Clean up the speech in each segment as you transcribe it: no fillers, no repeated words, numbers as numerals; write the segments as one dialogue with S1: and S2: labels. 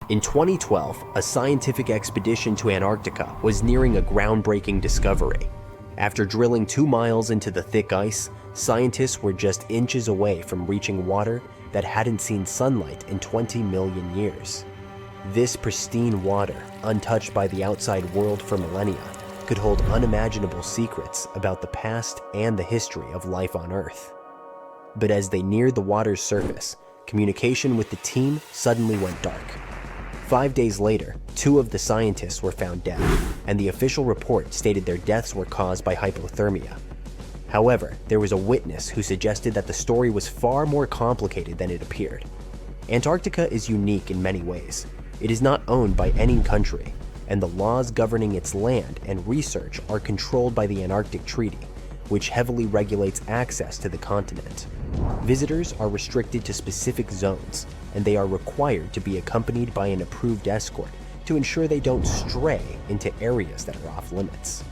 S1: In 2012, a scientific expedition to Antarctica was nearing a groundbreaking discovery. After drilling 2 miles into the thick ice, scientists were just inches away from reaching water that hadn't seen sunlight in 20 million years. This pristine water, untouched by the outside world for millennia, could hold unimaginable secrets about the past and the history of life on Earth. But as they neared the water's surface, communication with the team suddenly went dark. 5 days later, 2 of the scientists were found dead, and the official report stated their deaths were caused by hypothermia. However, there was a witness who suggested that the story was far more complicated than it appeared. Antarctica is unique in many ways. It is not owned by any country, and the laws governing its land and research are controlled by the Antarctic Treaty, which heavily regulates access to the continent. Visitors are restricted to specific zones, and they are required to be accompanied by an approved escort to ensure they don't stray into areas that are off limits.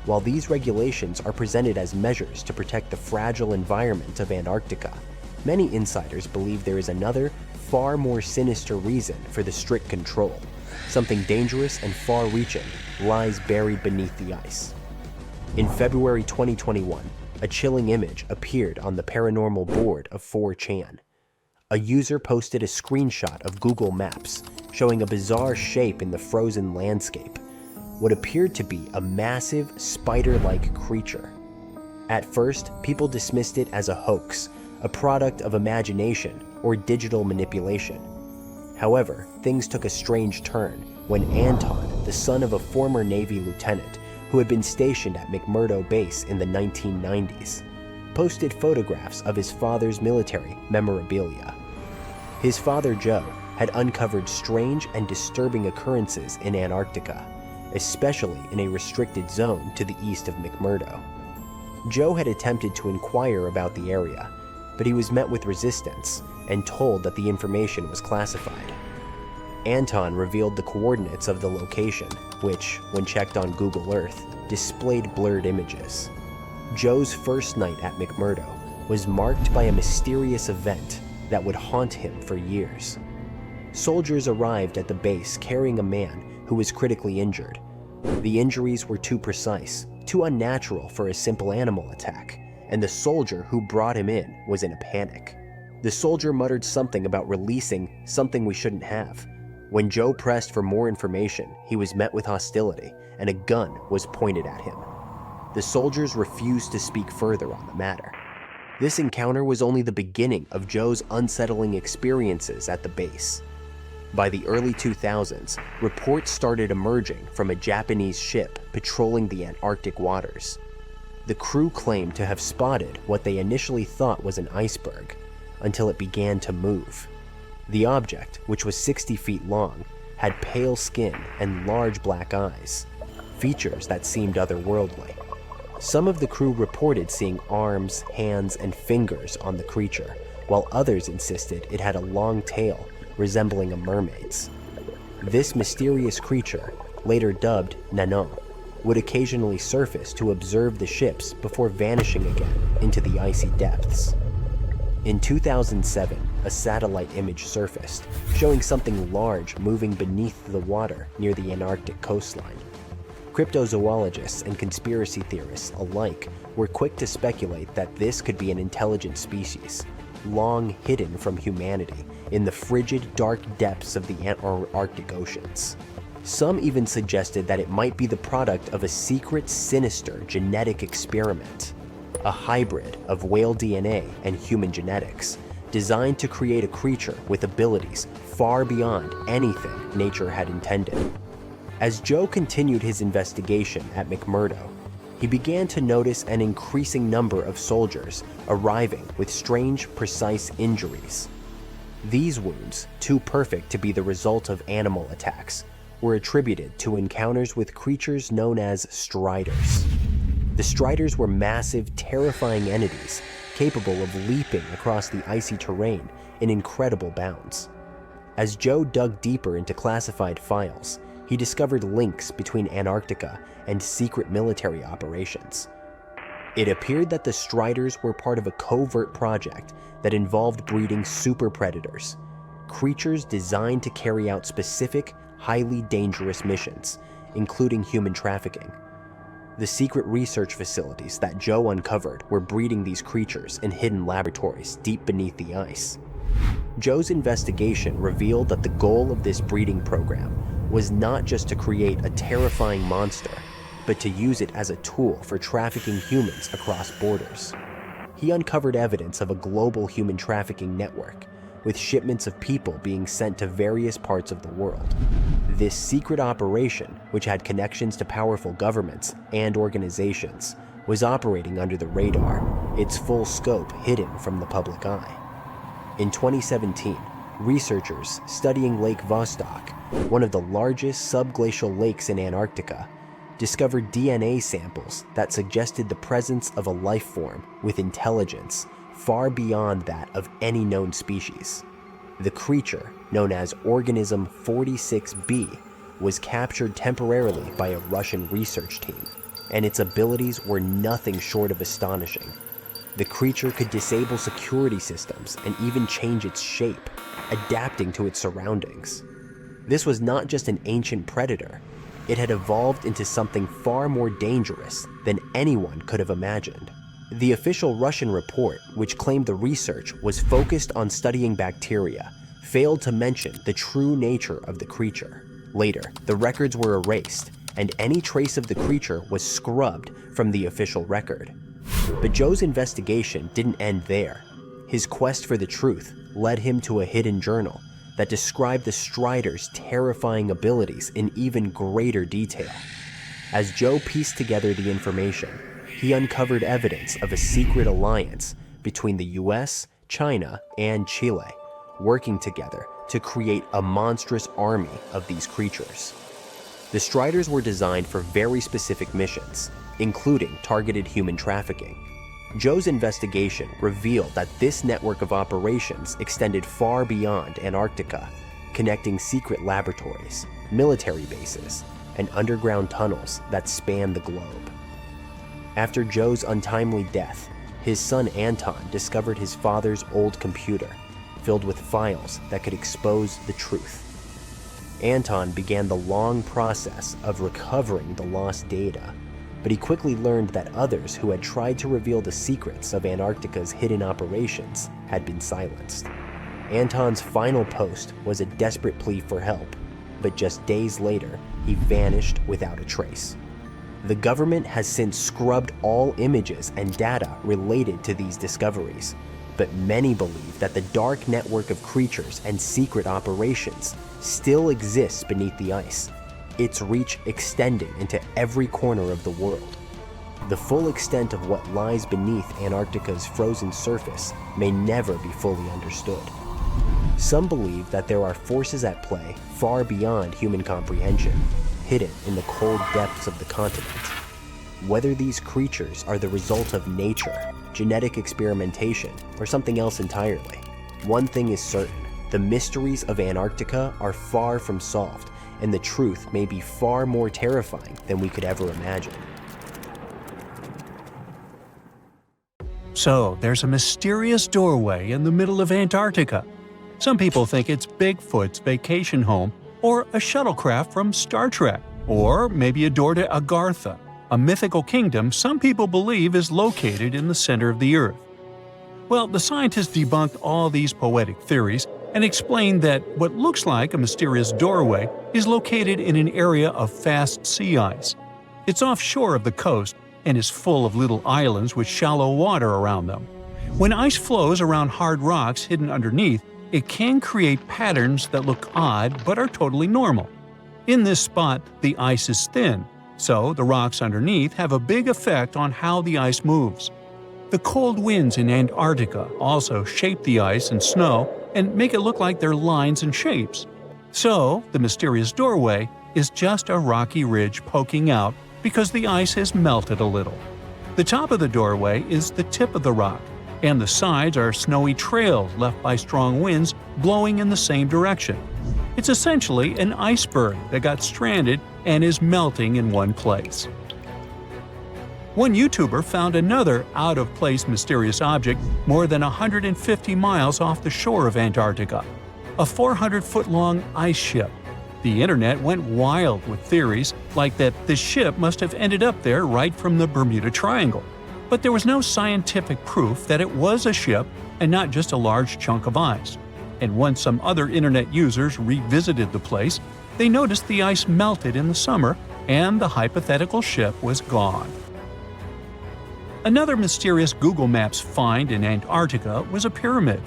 S1: While these regulations are presented as measures to protect the fragile environment of Antarctica, many insiders believe there is another, far more sinister reason for the strict control. Something dangerous and far-reaching lies buried beneath the ice. In February 2021, a chilling image appeared on the Paranormal board of 4chan. A user posted a screenshot of Google Maps showing a bizarre shape in the frozen landscape, what appeared to be a massive spider-like creature. At first, people dismissed it as a hoax, a product of imagination or digital manipulation. However, things took a strange turn when Anton, the son of a former Navy lieutenant who had been stationed at McMurdo Base in the 1990s, posted photographs of his father's military memorabilia. His father, Joe, had uncovered strange and disturbing occurrences in Antarctica, especially in a restricted zone to the east of McMurdo. Joe had attempted to inquire about the area, but he was met with resistance and told that the information was classified. Anton revealed the coordinates of the location, which, when checked on Google Earth, displayed blurred images. Joe's first night at McMurdo was marked by a mysterious event that would haunt him for years. Soldiers arrived at the base carrying a man who was critically injured. The injuries were too precise, too unnatural for a simple animal attack, and the soldier who brought him in was in a panic. The soldier muttered something about releasing something we shouldn't have. When Joe pressed for more information, he was met with hostility, and a gun was pointed at him. The soldiers refused to speak further on the matter. This encounter was only the beginning of Joe's unsettling experiences at the base. By the early 2000s, reports started emerging from a Japanese ship patrolling the Antarctic waters. The crew claimed to have spotted what they initially thought was an iceberg, until it began to move. The object, which was 60 feet long, had pale skin and large black eyes, features that seemed otherworldly. Some of the crew reported seeing arms, hands, and fingers on the creature, while others insisted it had a long tail resembling a mermaid's. This mysterious creature, later dubbed Nanon, would occasionally surface to observe the ships before vanishing again into the icy depths. In 2007, a satellite image surfaced, showing something large moving beneath the water near the Antarctic coastline. Cryptozoologists and conspiracy theorists alike were quick to speculate that this could be an intelligent species, long hidden from humanity in the frigid, dark depths of the Arctic oceans. Some even suggested that it might be the product of a secret, sinister genetic experiment, a hybrid of whale DNA and human genetics, designed to create a creature with abilities far beyond anything nature had intended. As Joe continued his investigation at McMurdo, he began to notice an increasing number of soldiers arriving with strange, precise injuries. These wounds, too perfect to be the result of animal attacks, were attributed to encounters with creatures known as striders. The striders were massive, terrifying entities capable of leaping across the icy terrain in incredible bounds. As Joe dug deeper into classified files, he discovered links between Antarctica and secret military operations. It appeared that the striders were part of a covert project that involved breeding super predators, creatures designed to carry out specific, highly dangerous missions, including human trafficking. The secret research facilities that Joe uncovered were breeding these creatures in hidden laboratories deep beneath the ice. Joe's investigation revealed that the goal of this breeding program was not just to create a terrifying monster, but to use it as a tool for trafficking humans across borders. He uncovered evidence of a global human trafficking network, with shipments of people being sent to various parts of the world. This secret operation, which had connections to powerful governments and organizations, was operating under the radar, its full scope hidden from the public eye. In 2017, researchers studying Lake Vostok, one of the largest subglacial lakes in Antarctica, discovered DNA samples that suggested the presence of a life form with intelligence far beyond that of any known species. The creature, known as Organism 46b, was captured temporarily by a Russian research team, and its abilities were nothing short of astonishing. The creature could disable security systems and even change its shape, adapting to its surroundings. This was not just an ancient predator. It had evolved into something far more dangerous than anyone could have imagined. The official Russian report, which claimed the research was focused on studying bacteria, failed to mention the true nature of the creature. Later, the records were erased, and any trace of the creature was scrubbed from the official record. But Joe's investigation didn't end there. His quest for the truth led him to a hidden journal that described the Strider's terrifying abilities in even greater detail. As Joe pieced together the information, he uncovered evidence of a secret alliance between the US, China, and Chile, working together to create a monstrous army of these creatures. The Striders were designed for very specific missions, including targeted human trafficking. Joe's investigation revealed that this network of operations extended far beyond Antarctica, connecting secret laboratories, military bases, and underground tunnels that span the globe. After Joe's untimely death, his son Anton discovered his father's old computer, filled with files that could expose the truth. Anton began the long process of recovering the lost data, but he quickly learned that others who had tried to reveal the secrets of Antarctica's hidden operations had been silenced. Anton's final post was a desperate plea for help, but just days later, he vanished without a trace. The government has since scrubbed all images and data related to these discoveries, but many believe that the dark network of creatures and secret operations still exists beneath the ice, its reach extending into every corner of the world. The full extent of what lies beneath Antarctica's frozen surface may never be fully understood. Some believe that there are forces at play far beyond human comprehension, hidden in the cold depths of the continent. Whether these creatures are the result of nature, genetic experimentation, or something else entirely, one thing is certain: the mysteries of Antarctica are far from solved, and the truth may be far more terrifying than we could ever imagine.
S2: So, there's a mysterious doorway in the middle of Antarctica. Some people think it's Bigfoot's vacation home, or a shuttlecraft from Star Trek, or maybe a door to Agartha, a mythical kingdom some people believe is located in the center of the Earth. Well, the scientists debunked all these poetic theories and explained that what looks like a mysterious doorway is located in an area of fast sea ice. It's offshore of the coast and is full of little islands with shallow water around them. When ice flows around hard rocks hidden underneath, it can create patterns that look odd but are totally normal. In this spot, the ice is thin, so the rocks underneath have a big effect on how the ice moves. The cold winds in Antarctica also shape the ice and snow and make it look like they're lines and shapes. So, the mysterious doorway is just a rocky ridge poking out because the ice has melted a little. The top of the doorway is the tip of the rock, and the sides are snowy trails left by strong winds blowing in the same direction. It's essentially an iceberg that got stranded and is melting in one place. One YouTuber found another out-of-place mysterious object more than 150 miles off the shore of Antarctica. a 400-foot-long ice ship. The internet went wild with theories like that the ship must have ended up there right from the Bermuda Triangle. But there was no scientific proof that it was a ship and not just a large chunk of ice. And once some other internet users revisited the place, they noticed the ice melted in the summer and the hypothetical ship was gone. Another mysterious Google Maps find in Antarctica was a pyramid.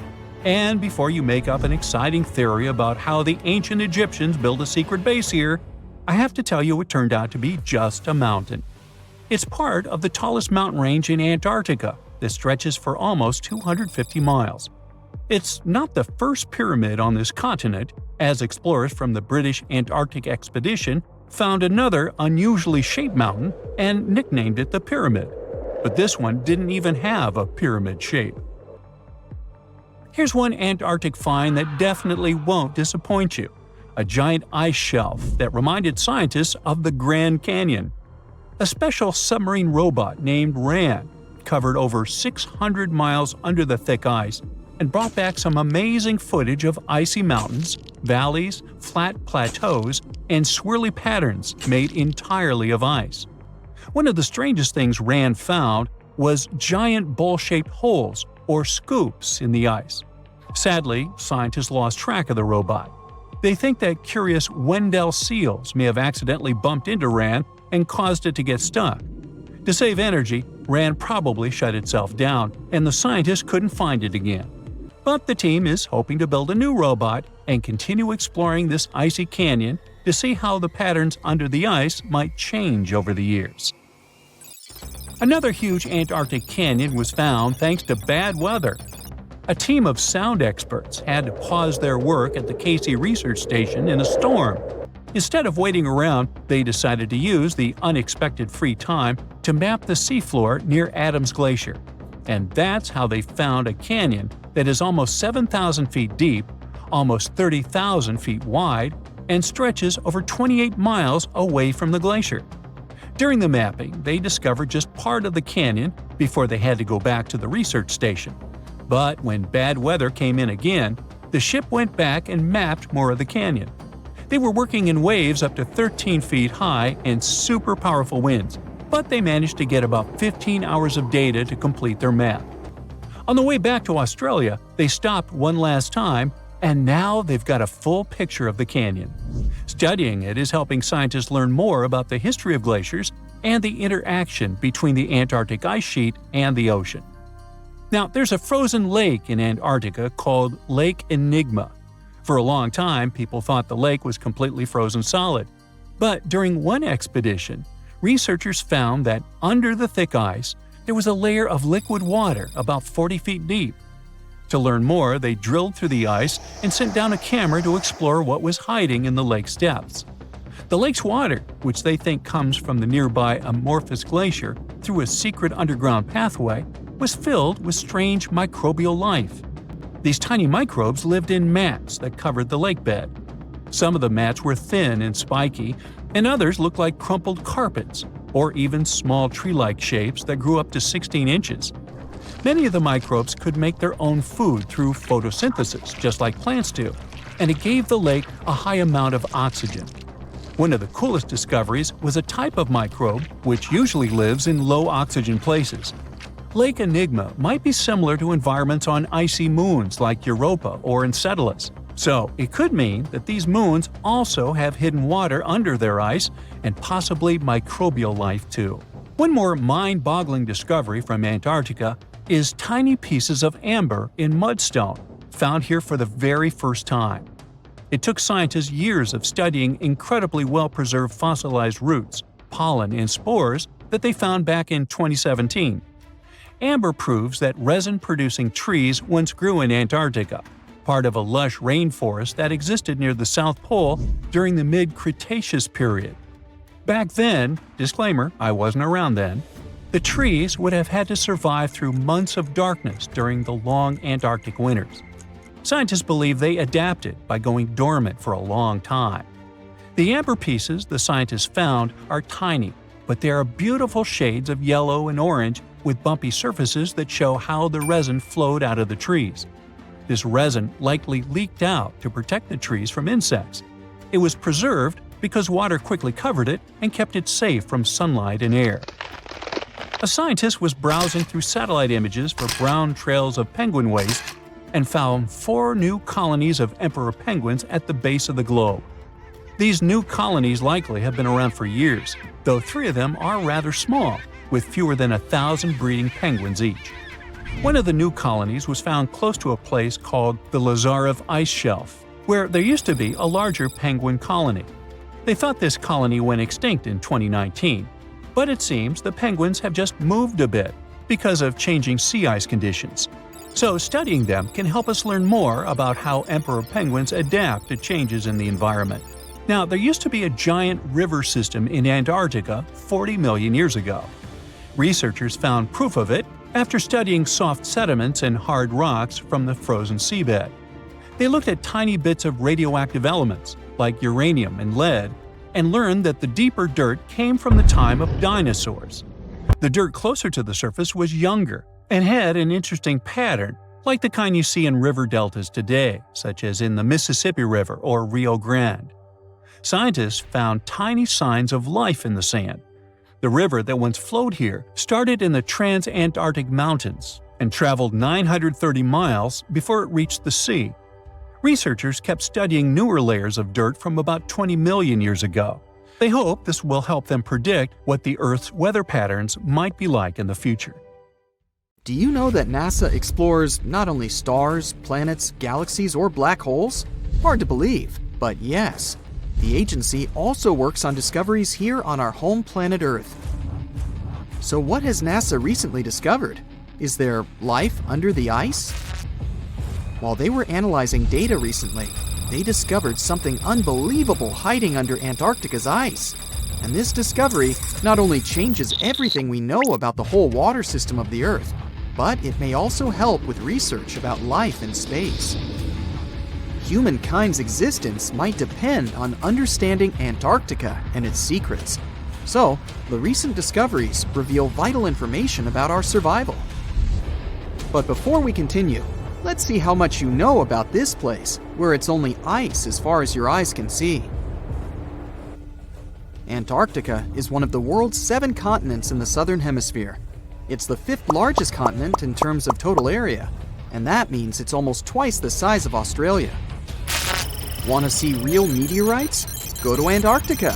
S2: And before you make up an exciting theory about how the ancient Egyptians built a secret base here, I have to tell you it turned out to be just a mountain. It's part of the tallest mountain range in Antarctica that stretches for almost 250 miles. It's not the first pyramid on this continent, as explorers from the British Antarctic expedition found another unusually shaped mountain and nicknamed it the Pyramid. But this one didn't even have a pyramid shape. Here's one Antarctic find that definitely won't disappoint you: a giant ice shelf that reminded scientists of the Grand Canyon. A special submarine robot named RAN covered over 600 miles under the thick ice and brought back some amazing footage of icy mountains, valleys, flat plateaus, and swirly patterns made entirely of ice. One of the strangest things RAN found was giant bowl-shaped holes or scoops in the ice. Sadly, scientists lost track of the robot. They think that curious Wendell seals may have accidentally bumped into RAN and caused it to get stuck. To save energy, RAN probably shut itself down, and the scientists couldn't find it again. But the team is hoping to build a new robot and continue exploring this icy canyon to see how the patterns under the ice might change over the years. Another huge Antarctic canyon was found thanks to bad weather. A team of sound experts had to pause their work at the Casey Research Station in a storm. Instead of waiting around, they decided to use the unexpected free time to map the seafloor near Adams Glacier. And that's how they found a canyon that is almost 7,000 feet deep, almost 30,000 feet wide, and stretches over 28 miles away from the glacier. During the mapping, they discovered just part of the canyon before they had to go back to the research station. But when bad weather came in again, the ship went back and mapped more of the canyon. They were working in waves up to 13 feet high and super powerful winds, but they managed to get about 15 hours of data to complete their map. On the way back to Australia, they stopped one last time, and now they've got a full picture of the canyon. Studying it is helping scientists learn more about the history of glaciers and the interaction between the Antarctic ice sheet and the ocean. Now, there's a frozen lake in Antarctica called Lake Enigma. For a long time, people thought the lake was completely frozen solid. But during one expedition, researchers found that under the thick ice, there was a layer of liquid water about 40 feet deep. To learn more, they drilled through the ice and sent down a camera to explore what was hiding in the lake's depths. The lake's water, which they think comes from the nearby amorphous glacier through a secret underground pathway, was filled with strange microbial life. These tiny microbes lived in mats that covered the lake bed. Some of the mats were thin and spiky, and others looked like crumpled carpets, or even small tree-like shapes that grew up to 16 inches. Many of the microbes could make their own food through photosynthesis, just like plants do, and it gave the lake a high amount of oxygen. One of the coolest discoveries was a type of microbe which usually lives in low-oxygen places. Lake Enigma might be similar to environments on icy moons like Europa or Enceladus. So it could mean that these moons also have hidden water under their ice and possibly microbial life too. One more mind-boggling discovery from Antarctica is tiny pieces of amber in mudstone, found here for the very first time. It took scientists years of studying incredibly well-preserved fossilized roots, pollen, and spores that they found back in 2017. Amber proves that resin-producing trees once grew in Antarctica, part of a lush rainforest that existed near the South Pole during the mid-Cretaceous period. Back then, disclaimer, I wasn't around then, the trees would have had to survive through months of darkness during the long Antarctic winters. Scientists believe they adapted by going dormant for a long time. The amber pieces the scientists found are tiny, but they are beautiful shades of yellow and orange with bumpy surfaces that show how the resin flowed out of the trees. This resin likely leaked out to protect the trees from insects. It was preserved because water quickly covered it and kept it safe from sunlight and air. A scientist was browsing through satellite images for brown trails of penguin waste and found 4 new colonies of emperor penguins at the base of the globe. These new colonies likely have been around for years, though 3 of them are rather small, with fewer than 1,000 breeding penguins each. One of the new colonies was found close to a place called the Lazarev Ice Shelf, where there used to be a larger penguin colony. They thought this colony went extinct in 2019, but it seems the penguins have just moved a bit because of changing sea ice conditions. So studying them can help us learn more about how emperor penguins adapt to changes in the environment. Now, there used to be a giant river system in Antarctica 40 million years ago. Researchers found proof of it after studying soft sediments and hard rocks from the frozen seabed. They looked at tiny bits of radioactive elements, like uranium and lead, and learned that the deeper dirt came from the time of dinosaurs. The dirt closer to the surface was younger and had an interesting pattern, like the kind you see in river deltas today, such as in the Mississippi River or Rio Grande. Scientists found tiny signs of life in the sand. The river that once flowed here started in the Trans-Antarctic Mountains and traveled 930 miles before it reached the sea. Researchers kept studying newer layers of dirt from about 20 million years ago. They hope this will help them predict what the Earth's weather patterns might be like in the future.
S3: Do you know that NASA explores not only stars, planets, galaxies, or black holes? Hard to believe, but yes. The agency also works on discoveries here on our home planet Earth. So what has NASA recently discovered? Is there life under the ice? While they were analyzing data recently, they discovered something unbelievable hiding under Antarctica's ice. And this discovery not only changes everything we know about the whole water system of the Earth, but it may also help with research about life in space. Humankind's existence might depend on understanding Antarctica and its secrets. So, the recent discoveries reveal vital information about our survival. But before we continue, let's see how much you know about this place, where it's only ice as far as your eyes can see. Antarctica is one of the world's 7 continents in the southern hemisphere. It's the 5th largest continent in terms of total area, and that means it's almost twice the size of Australia. Want to see real meteorites? Go to Antarctica.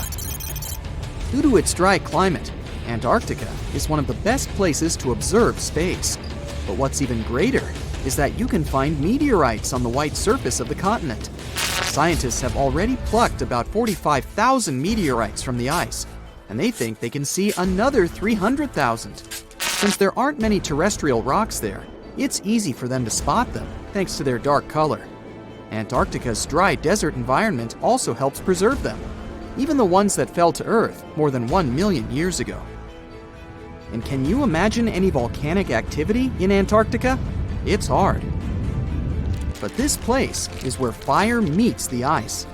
S3: Due to its dry climate, Antarctica is one of the best places to observe space. But what's even greater is that you can find meteorites on the white surface of the continent. Scientists have already plucked about 45,000 meteorites from the ice, and they think they can see another 300,000. Since there aren't many terrestrial rocks there, it's easy for them to spot them, thanks to their dark color. Antarctica's dry desert environment also helps preserve them, even the ones that fell to Earth more than 1 million years ago. And can you imagine any volcanic activity in Antarctica? It's hard. But this place is where fire meets the ice.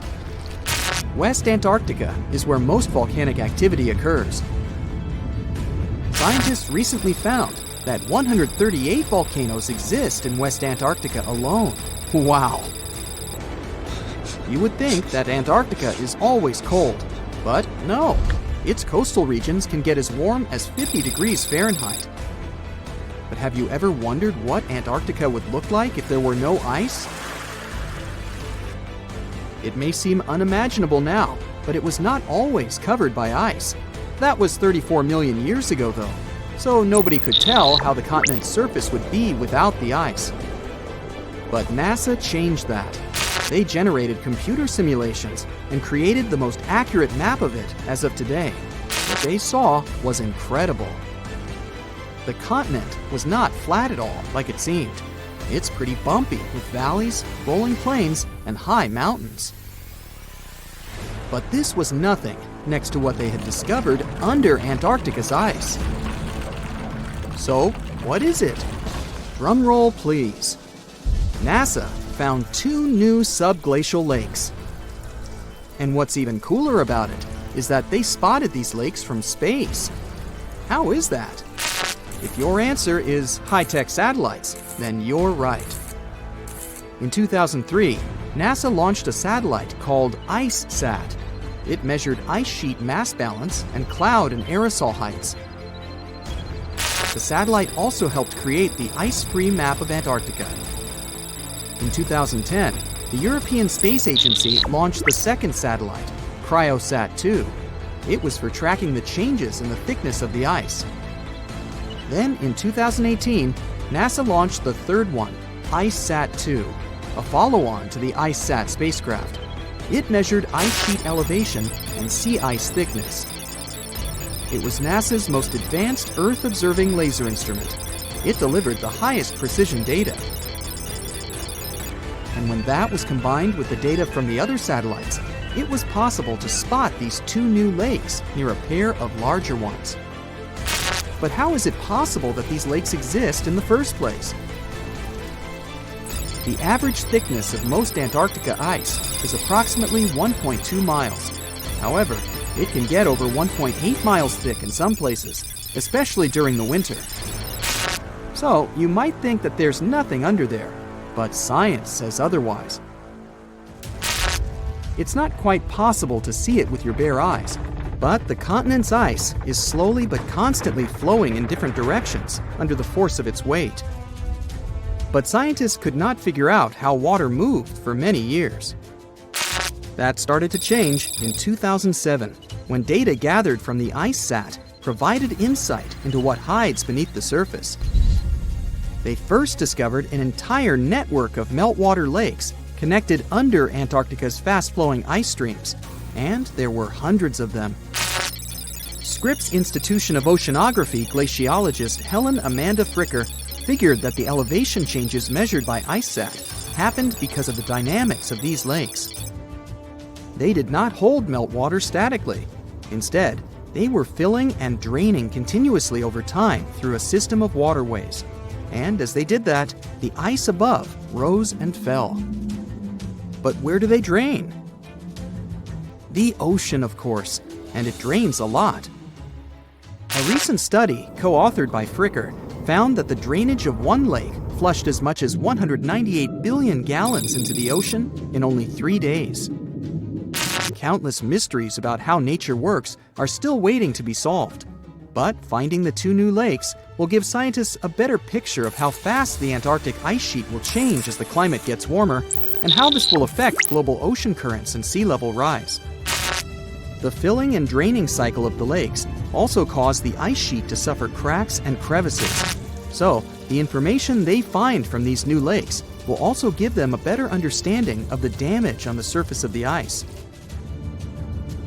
S3: West Antarctica is where most volcanic activity occurs. Scientists recently found that 138 volcanoes exist in West Antarctica alone. Wow! You would think that Antarctica is always cold, but no. Its coastal regions can get as warm as 50 degrees Fahrenheit. But have you ever wondered what Antarctica would look like if there were no ice? It may seem unimaginable now, but it was not always covered by ice. That was 34 million years ago though, so nobody could tell how the continent's surface would be without the ice. But NASA changed that. They generated computer simulations and created the most accurate map of it as of today. What they saw was incredible. The continent was not flat at all like it seemed. It's pretty bumpy with valleys, rolling plains, and high mountains. But this was nothing next to what they had discovered under Antarctica's ice. So, what is it? Drum roll, please. NASA found 2 new subglacial lakes. And what's even cooler about it is that they spotted these lakes from space. How is that? If your answer is high-tech satellites, then you're right. In 2003, NASA launched a satellite called IceSat. It measured ice sheet mass balance and cloud and aerosol heights. The satellite also helped create the ice-free map of Antarctica. In 2010, the European Space Agency launched the second satellite, CryoSat-2. It was for tracking the changes in the thickness of the ice. Then, in 2018, NASA launched the third one, IceSat-2, a follow-on to the IceSat spacecraft. It measured ice sheet elevation and sea ice thickness. It was NASA's most advanced Earth-observing laser instrument. It delivered the highest precision data. And when that was combined with the data from the other satellites, it was possible to spot these two new lakes near a pair of larger ones. But how is it possible that these lakes exist in the first place? The average thickness of most Antarctica ice is approximately 1.2 miles. However, it can get over 1.8 miles thick in some places, especially during the winter. So, you might think that there's nothing under there, but science says otherwise. It's not quite possible to see it with your bare eyes, but the continent's ice is slowly but constantly flowing in different directions under the force of its weight. But scientists could not figure out how water moved for many years. That started to change in 2007, when data gathered from the IceSat provided insight into what hides beneath the surface. They first discovered an entire network of meltwater lakes connected under Antarctica's fast-flowing ice streams, and there were hundreds of them. Scripps Institution of Oceanography glaciologist Helen Amanda Fricker figured that the elevation changes measured by IceSat happened because of the dynamics of these lakes. They did not hold meltwater statically. Instead, they were filling and draining continuously over time through a system of waterways. And as they did that, the ice above rose and fell. But where do they drain? The ocean, of course, and it drains a lot. A recent study, co-authored by Fricker, found that the drainage of one lake flushed as much as 198 billion gallons into the ocean in only 3 days. Countless mysteries about how nature works are still waiting to be solved. But finding the two new lakes will give scientists a better picture of how fast the Antarctic ice sheet will change as the climate gets warmer, and how this will affect global ocean currents and sea level rise. The filling and draining cycle of the lakes also cause the ice sheet to suffer cracks and crevices. So, the information they find from these new lakes will also give them a better understanding of the damage on the surface of the ice.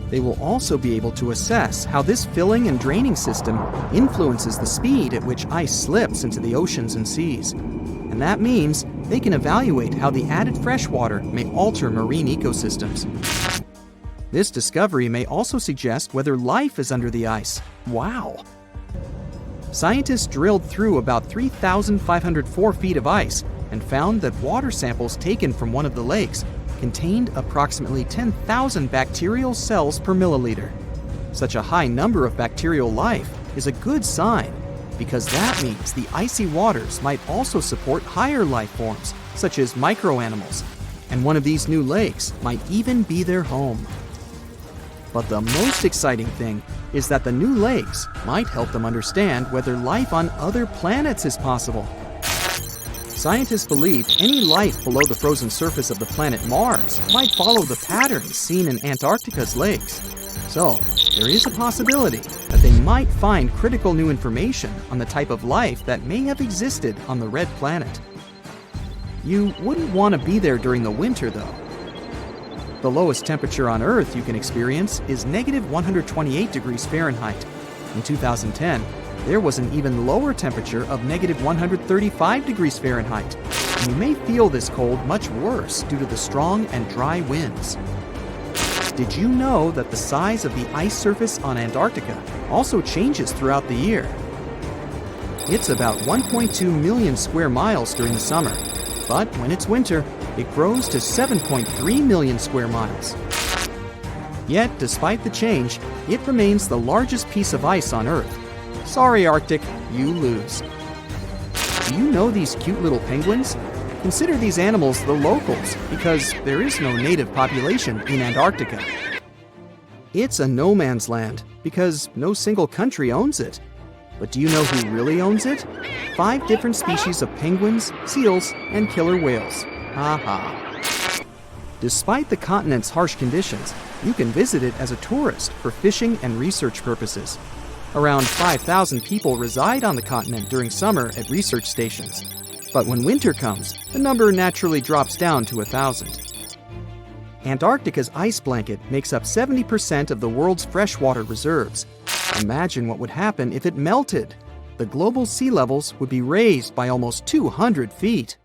S3: They will also be able to assess how this filling and draining system influences the speed at which ice slips into the oceans and seas. And that means they can evaluate how the added freshwater may alter marine ecosystems. This discovery may also suggest whether life is under the ice. Wow! Scientists drilled through about 3,504 feet of ice and found that water samples taken from one of the lakes contained approximately 10,000 bacterial cells per milliliter. Such a high number of bacterial life is a good sign, because that means the icy waters might also support higher life forms, such as microanimals, and one of these new lakes might even be their home. But the most exciting thing is that the new lakes might help them understand whether life on other planets is possible. Scientists believe any life below the frozen surface of the planet Mars might follow the patterns seen in Antarctica's lakes. So, there is a possibility that they might find critical new information on the type of life that may have existed on the red planet. You wouldn't want to be there during the winter, though. The lowest temperature on Earth you can experience is negative 128 degrees Fahrenheit. In 2010, there was an even lower temperature of negative 135 degrees Fahrenheit, and you may feel this cold much worse due to the strong and dry winds. Did you know that the size of the ice surface on Antarctica also changes throughout the year? It's about 1.2 million square miles during the summer, but when it's winter, it grows to 7.3 million square miles. Yet, despite the change, it remains the largest piece of ice on Earth. Sorry, Arctic, you lose. Do you know these cute little penguins? Consider these animals the locals, because there is no native population in Antarctica. It's a no man's land, because no single country owns it. But do you know who really owns it? 5 different species of penguins, seals, and killer whales. Ha ha. Despite the continent's harsh conditions, you can visit it as a tourist for fishing and research purposes. Around 5,000 people reside on the continent during summer at research stations. But when winter comes, the number naturally drops down to 1,000. Antarctica's ice blanket makes up 70% of the world's freshwater reserves. Imagine what would happen if it melted. The global sea levels would be raised by almost 200 feet.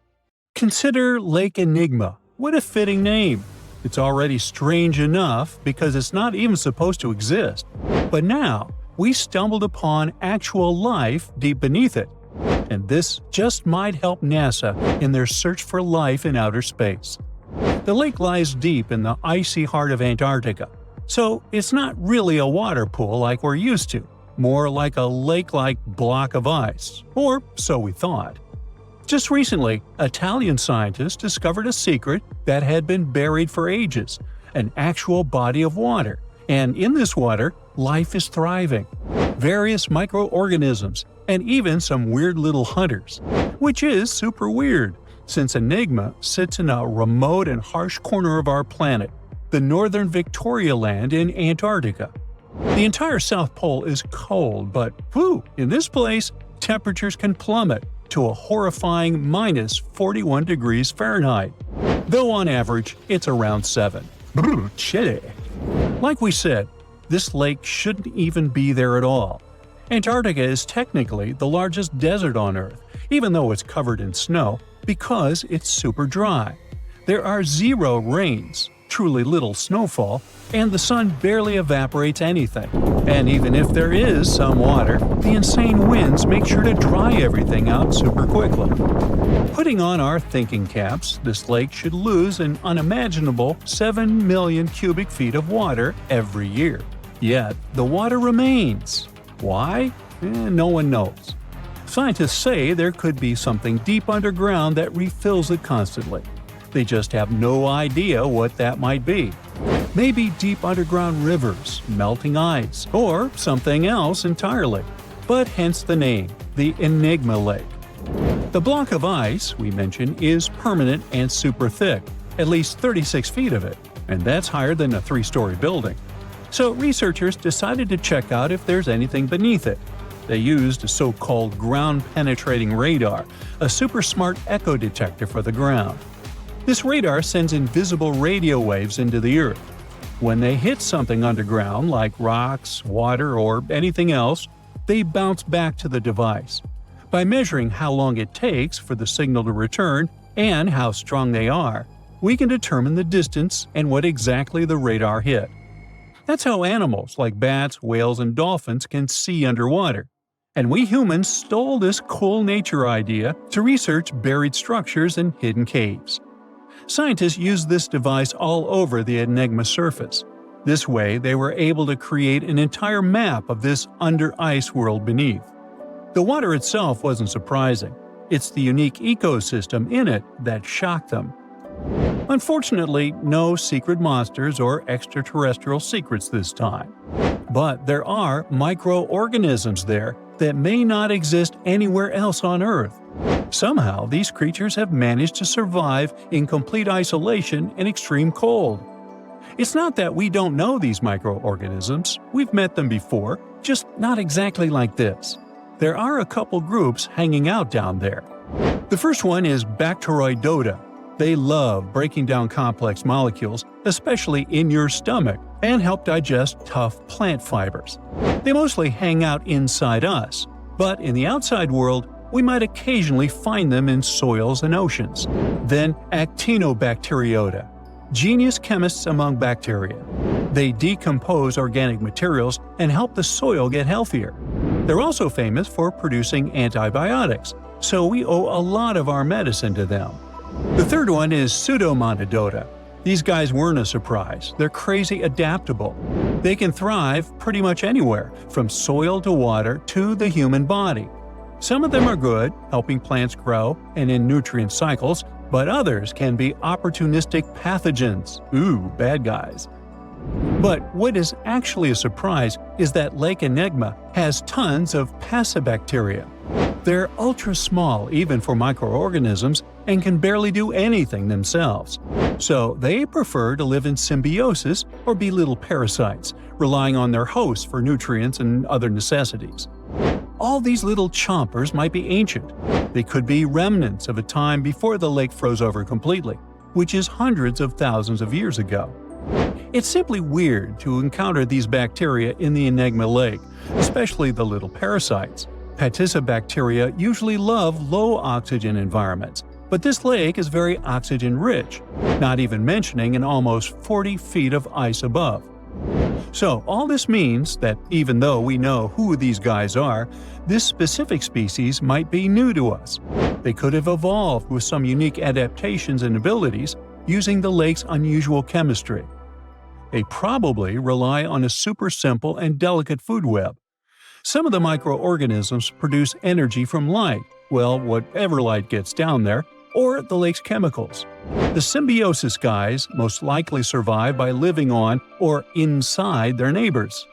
S2: Consider Lake Enigma. What a fitting name. It's already strange enough because it's not even supposed to exist. But now, we stumbled upon actual life deep beneath it. And this just might help NASA in their search for life in outer space. The lake lies deep in the icy heart of Antarctica, so it's not really a water pool like we're used to, more like a lake-like block of ice, or so we thought. Just recently, Italian scientists discovered a secret that had been buried for ages, an actual body of water, and in this water, life is thriving. Various microorganisms, and even some weird little hunters, which is super weird, since Enigma sits in a remote and harsh corner of our planet, the northern Victoria Land in Antarctica. The entire South Pole is cold, but in this place, temperatures can plummet to a horrifying minus 41 degrees Fahrenheit, though on average it's around 7. Chilly. Like we said, this lake shouldn't even be there at all. Antarctica is technically the largest desert on Earth, even though it's covered in snow, because it's super dry. There are 0 rains, truly little snowfall, and the sun barely evaporates anything. And even if there is some water, the insane winds make sure to dry everything out super quickly. Putting on our thinking caps, this lake should lose an unimaginable 7 million cubic feet of water every year. Yet, the water remains. Why? No one knows. Scientists say there could be something deep underground that refills it constantly. They just have no idea what that might be. Maybe deep underground rivers, melting ice, or something else entirely. But hence the name, the Enigma Lake. The block of ice we mentioned is permanent and super thick, at least 36 feet of it, and that's higher than a 3-story building. So researchers decided to check out if there's anything beneath it. They used a so-called ground-penetrating radar, a super smart echo detector for the ground. This radar sends invisible radio waves into the Earth. When they hit something underground, like rocks, water, or anything else, they bounce back to the device. By measuring how long it takes for the signal to return and how strong they are, we can determine the distance and what exactly the radar hit. That's how animals like bats, whales, and dolphins can see underwater. And we humans stole this cool nature idea to research buried structures and hidden caves. Scientists used this device all over the Enigma surface. This way, they were able to create an entire map of this under-ice world beneath. The water itself wasn't surprising. It's the unique ecosystem in it that shocked them. Unfortunately, no secret monsters or extraterrestrial secrets this time. But there are microorganisms there that may not exist anywhere else on Earth. Somehow, these creatures have managed to survive in complete isolation and extreme cold. It's not that we don't know these microorganisms, we've met them before, just not exactly like this. There are a couple groups hanging out down there. The first one is Bacteroidota. They love breaking down complex molecules, especially in your stomach, and help digest tough plant fibers. They mostly hang out inside us, but in the outside world, we might occasionally find them in soils and oceans. Then Actinobacteriota, genius chemists among bacteria. They decompose organic materials and help the soil get healthier. They're also famous for producing antibiotics, so we owe a lot of our medicine to them. The third one is Pseudomonadota. These guys weren't a surprise. They're crazy adaptable. They can thrive pretty much anywhere, from soil to water to the human body. Some of them are good, helping plants grow and in nutrient cycles, but others can be opportunistic pathogens. Ooh, bad guys. But what is actually a surprise is that Lake Enigma has tons of passibacteria. They're ultra small even for microorganisms and can barely do anything themselves. So they prefer to live in symbiosis or be little parasites, relying on their hosts for nutrients and other necessities. All these little chompers might be ancient. They could be remnants of a time before the lake froze over completely, which is hundreds of thousands of years ago. It's simply weird to encounter these bacteria in the Enigma Lake, especially the little parasites. Passibacteria usually love low-oxygen environments, but this lake is very oxygen-rich, not even mentioning an almost 40 feet of ice above. So all this means that even though we know who these guys are, this specific species might be new to us. They could have evolved with some unique adaptations and abilities using the lake's unusual chemistry. They probably rely on a super simple and delicate food web. Some of the microorganisms produce energy from light, well, whatever light gets down there, or the lake's chemicals. The symbiosis guys most likely survive by living on or inside their neighbors.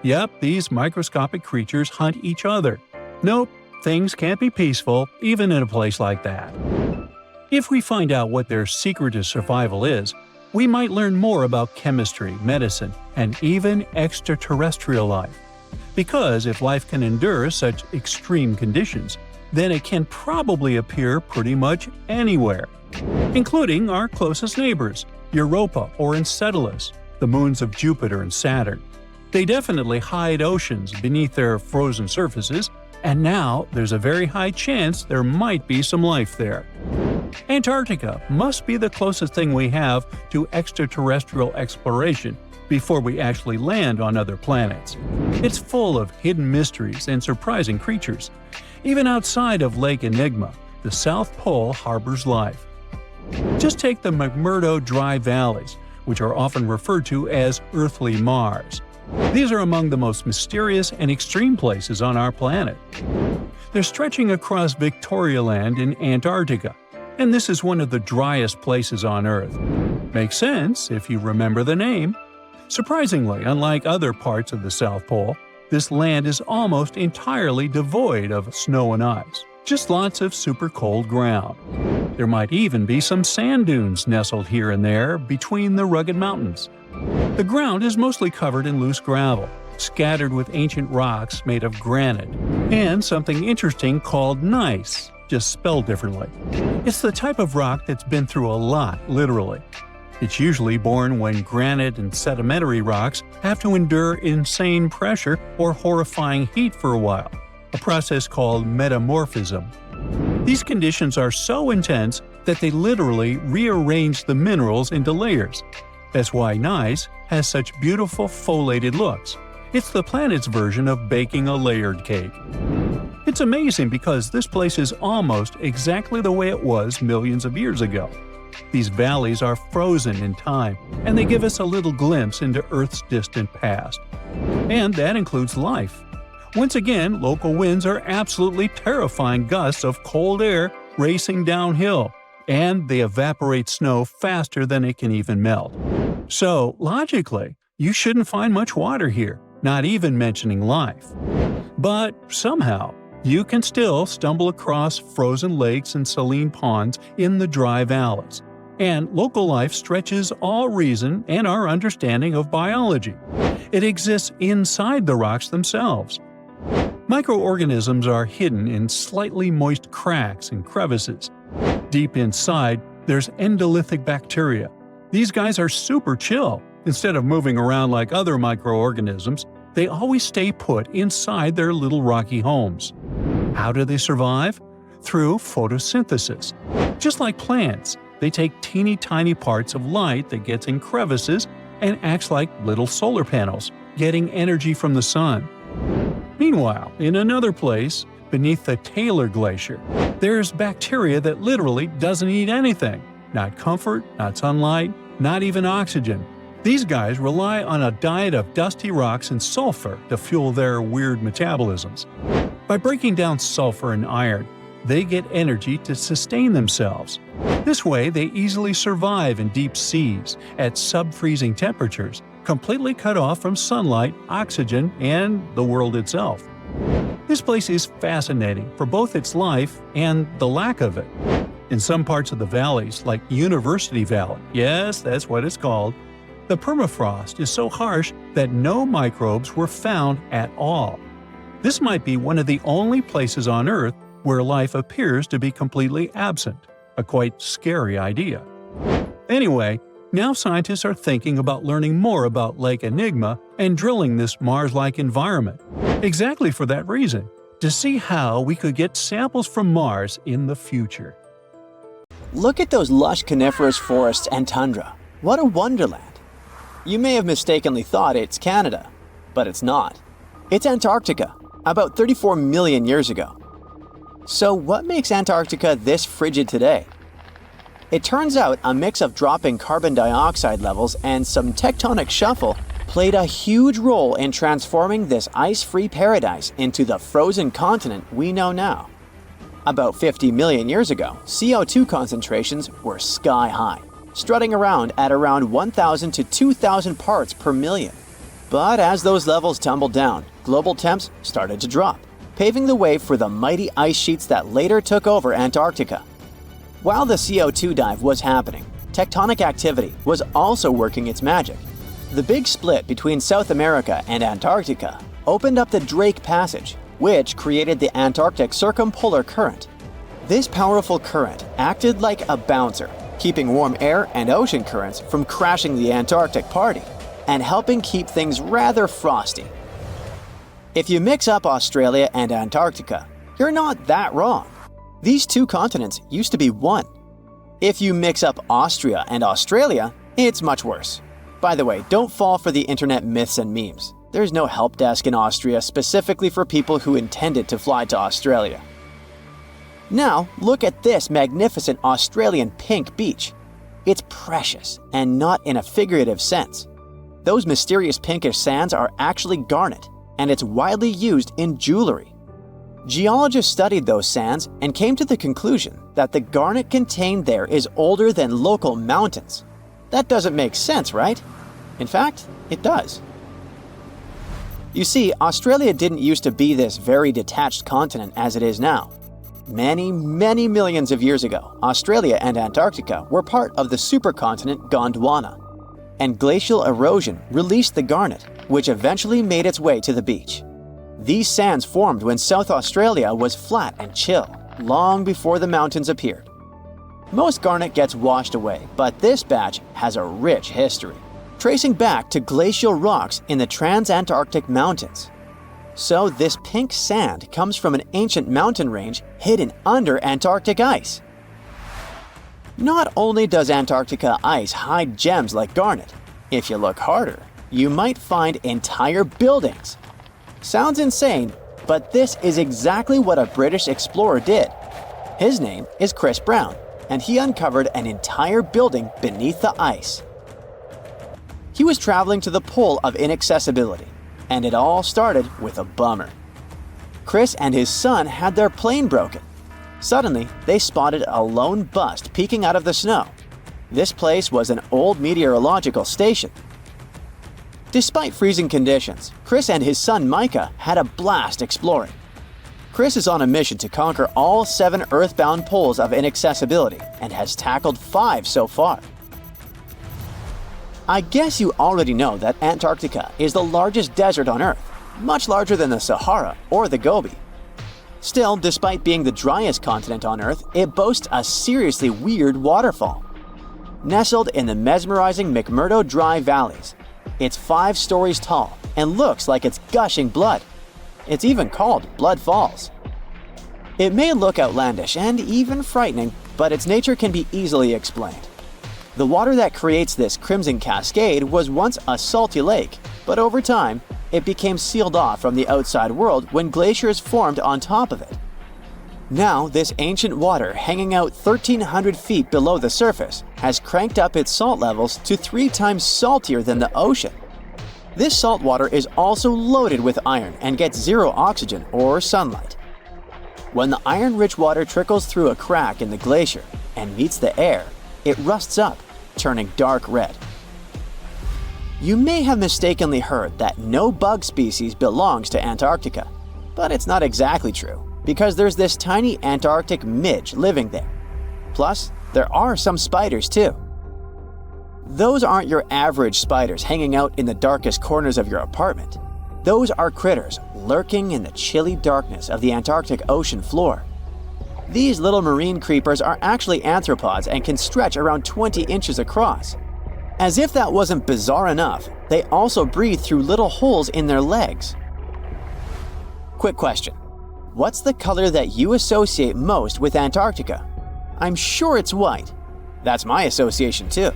S2: Yep, these microscopic creatures hunt each other. Nope, things can't be peaceful even in a place like that. If we find out what their secret to survival is, we might learn more about chemistry, medicine, and even extraterrestrial life. Because if life can endure such extreme conditions, then it can probably appear pretty much anywhere, including our closest neighbors, Europa or Enceladus, the moons of Jupiter and Saturn. They definitely hide oceans beneath their frozen surfaces, and now there's a very high chance there might be some life there. Antarctica must be the closest thing we have to extraterrestrial exploration before we actually land on other planets. It's full of hidden mysteries and surprising creatures. Even outside of Lake Enigma, the South Pole harbors life. Just take the McMurdo Dry Valleys, which are often referred to as Earthly Mars. These are among the most mysterious and extreme places on our planet. They're stretching across Victoria Land in Antarctica, and this is one of the driest places on Earth. Makes sense if you remember the name. Surprisingly, unlike other parts of the South Pole, this land is almost entirely devoid of snow and ice, just lots of super cold ground. There might even be some sand dunes nestled here and there between the rugged mountains. The ground is mostly covered in loose gravel, scattered with ancient rocks made of granite, and something interesting called gneiss, just spelled differently. It's the type of rock that's been through a lot, literally. It's usually born when granite and sedimentary rocks have to endure insane pressure or horrifying heat for a while, a process called metamorphism. These conditions are so intense that they literally rearrange the minerals into layers. That's why gneiss has such beautiful foliated looks. It's the planet's version of baking a layered cake. It's amazing because this place is almost exactly the way it was millions of years ago. These valleys are frozen in time, and they give us a little glimpse into Earth's distant past. And that includes life. Once again, local winds are absolutely terrifying gusts of cold air racing downhill, and they evaporate snow faster than it can even melt. So, logically, you shouldn't find much water here, not even mentioning life. But somehow, you can still stumble across frozen lakes and saline ponds in the dry valleys. And local life stretches all reason and our understanding of biology. It exists inside the rocks themselves. Microorganisms are hidden in slightly moist cracks and crevices. Deep inside, there's endolithic bacteria. These guys are super chill. Instead of moving around like other microorganisms, they always stay put inside their little rocky homes. How do they survive? Through photosynthesis. Just like plants, they take teeny tiny parts of light that gets in crevices and acts like little solar panels, getting energy from the sun. Meanwhile, in another place, beneath the Taylor Glacier, there's bacteria that literally doesn't eat anything. Not comfort, not sunlight, not even oxygen. These guys rely on a diet of dusty rocks and sulfur to fuel their weird metabolisms. By breaking down sulfur and iron, they get energy to sustain themselves. This way, they easily survive in deep seas at sub-freezing temperatures, completely cut off from sunlight, oxygen, and the world itself. This place is fascinating for both its life and the lack of it. In some parts of the valleys, like University Valley, yes, that's what it's called, the permafrost is so harsh that no microbes were found at all. This might be one of the only places on Earth where life appears to be completely absent, a quite scary idea. Anyway, now scientists are thinking about learning more about Lake Enigma and drilling this Mars-like environment, exactly for that reason, to see how we could get samples from Mars in the future.
S4: Look at those lush coniferous forests and tundra. What a wonderland! You may have mistakenly thought it's Canada, but it's not. It's Antarctica, about 34 million years ago. So what makes Antarctica this frigid today? It turns out a mix of dropping carbon dioxide levels and some tectonic shuffle played a huge role in transforming this ice-free paradise into the frozen continent we know now. About 50 million years ago, CO2 concentrations were sky high, strutting around at around 1,000 to 2,000 parts per million. But as those levels tumbled down, global temps started to drop, paving the way for the mighty ice sheets that later took over Antarctica. While the CO2 dive was happening, tectonic activity was also working its magic. The big split between South America and Antarctica opened up the Drake Passage, which created the Antarctic Circumpolar Current. This powerful current acted like a bouncer, keeping warm air and ocean currents from crashing the Antarctic party, and helping keep things rather frosty. If you mix up Australia and Antarctica, you're not that wrong. These two continents used to be one. If you mix up Austria and Australia, it's much worse. By the way, don't fall for the internet myths and memes. There's no help desk in Austria specifically for people who intended to fly to Australia. Now, look at this magnificent Australian pink beach. It's precious, and not in a figurative sense. Those mysterious pinkish sands are actually garnet, and it's widely used in jewelry. Geologists studied those sands and came to the conclusion that the garnet contained there is older than local mountains. That doesn't make sense, right? In fact, it does. You see, Australia didn't used to be this very detached continent as it is now. Many millions of years ago, Australia and Antarctica were part of the supercontinent Gondwana, and glacial erosion released the garnet, which eventually made its way to the beach. These sands formed when South Australia was flat and chill, long before the mountains appeared. Most garnet gets washed away, but this batch has a rich history, tracing back to glacial rocks in the Transantarctic Mountains. So this pink sand comes from an ancient mountain range hidden under Antarctic ice. Not only does Antarctica ice hide gems like garnet, if you look harder, you might find entire buildings. Sounds insane, but this is exactly what a British explorer did. His name is Chris Brown, and he uncovered an entire building beneath the ice. He was traveling to the pole of inaccessibility, and it all started with a bummer. Chris and his son had their plane broken. Suddenly, they spotted a lone bust peeking out of the snow. This place was an old meteorological station. Despite freezing conditions, Chris and his son Micah had a blast exploring. Chris is on a mission to conquer all 7 earthbound poles of inaccessibility and has tackled 5 so far. I guess you already know that Antarctica is the largest desert on Earth, much larger than the Sahara or the Gobi. Still, despite being the driest continent on Earth, it boasts a seriously weird waterfall. Nestled in the mesmerizing McMurdo Dry Valleys, it's 5 stories tall and looks like it's gushing blood. It's even called Blood Falls. It may look outlandish and even frightening, but its nature can be easily explained. The water that creates this crimson cascade was once a salty lake, but over time, it became sealed off from the outside world when glaciers formed on top of it. Now, this ancient water hanging out 1,300 feet below the surface has cranked up its salt levels to 3 times saltier than the ocean. This salt water is also loaded with iron and gets 0 oxygen or sunlight. When the iron-rich water trickles through a crack in the glacier, and meets the air, it rusts up, turning dark red. You may have mistakenly heard that no bug species belongs to Antarctica, but it's not exactly true, because there's this tiny Antarctic midge living there. Plus, there are some spiders too. Those aren't your average spiders hanging out in the darkest corners of your apartment. Those are critters lurking in the chilly darkness of the Antarctic ocean floor. These little marine creepers are actually arthropods and can stretch around 20 inches across. As if that wasn't bizarre enough, they also breathe through little holes in their legs. Quick question. What's the color that you associate most with Antarctica? I'm sure it's white. That's my association too.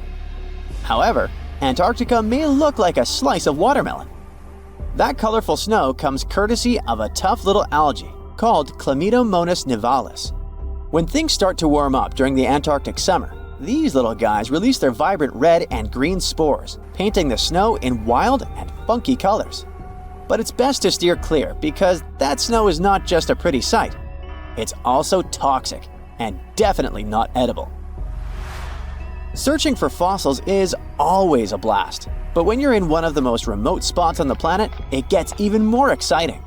S4: However, Antarctica may look like a slice of watermelon. That colorful snow comes courtesy of a tough little algae called Chlamydomonas nivalis. When things start to warm up during the Antarctic summer, these little guys release their vibrant red and green spores, painting the snow in wild and funky colors. But it's best to steer clear because that snow is not just a pretty sight. It's also toxic and definitely not edible. Searching for fossils is always a blast, but when you're in one of the most remote spots on the planet, it gets even more exciting.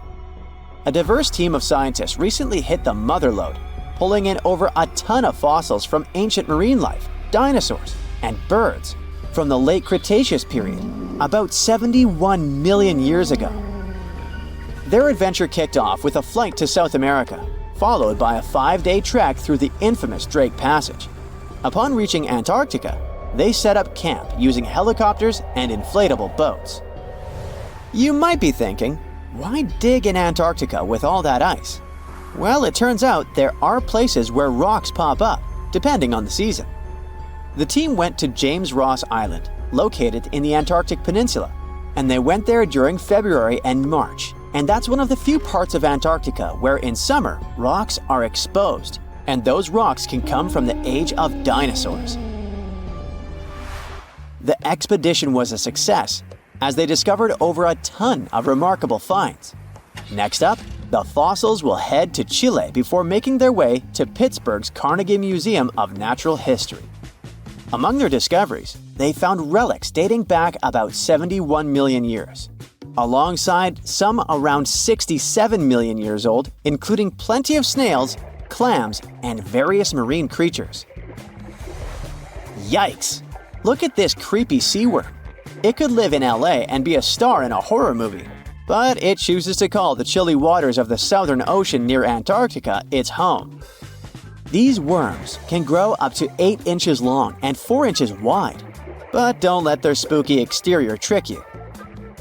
S4: A diverse team of scientists recently hit the mother lode, pulling in over a ton of fossils from ancient marine life, dinosaurs, and birds from the late Cretaceous period, about 71 million years ago. Their adventure kicked off with a flight to South America, followed by a 5-day trek through the infamous Drake Passage. Upon reaching Antarctica, they set up camp using helicopters and inflatable boats. You might be thinking, why dig in Antarctica with all that ice? Well, it turns out there are places where rocks pop up, depending on the season. The team went to James Ross Island, located in the Antarctic Peninsula, and they went there during February and March. And that's one of the few parts of Antarctica where in summer, rocks are exposed, and those rocks can come from the age of dinosaurs. The expedition was a success, as they discovered over a ton of remarkable finds. Next up, the fossils will head to Chile before making their way to Pittsburgh's Carnegie Museum of Natural History. Among their discoveries, they found relics dating back about 71 million years, alongside some around 67 million years old, including plenty of snails, clams, and various marine creatures. Yikes! Look at this creepy sea worm. It could live in LA and be a star in a horror movie, but it chooses to call the chilly waters of the Southern Ocean near Antarctica its home. These worms can grow up to 8 inches long and 4 inches wide, but don't let their spooky exterior trick you.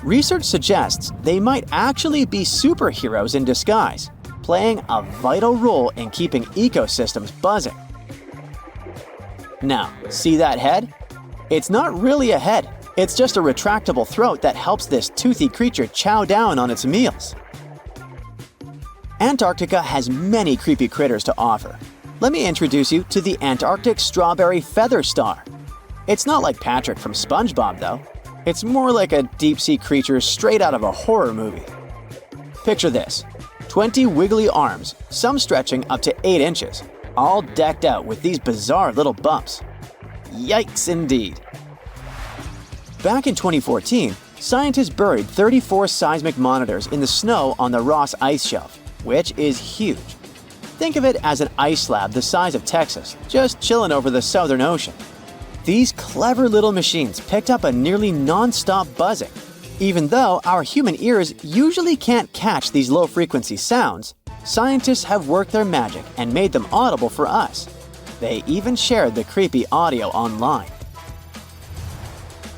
S4: Research suggests they might actually be superheroes in disguise, playing a vital role in keeping ecosystems buzzing. Now, see that head? It's not really a head, it's just a retractable throat that helps this toothy creature chow down on its meals. Antarctica has many creepy critters to offer. Let me introduce you to the Antarctic strawberry feather star. It's not like Patrick from SpongeBob though. It's more like a deep-sea creature straight out of a horror movie. Picture this, 20 wiggly arms, some stretching up to 8 inches, all decked out with these bizarre little bumps. Yikes indeed. Back in 2014, scientists buried 34 seismic monitors in the snow on the Ross Ice Shelf, which is huge. Think of it as an ice slab the size of Texas, just chilling over the Southern Ocean. These clever little machines picked up a nearly non-stop buzzing. Even though our human ears usually can't catch these low-frequency sounds, scientists have worked their magic and made them audible for us. They even shared the creepy audio online.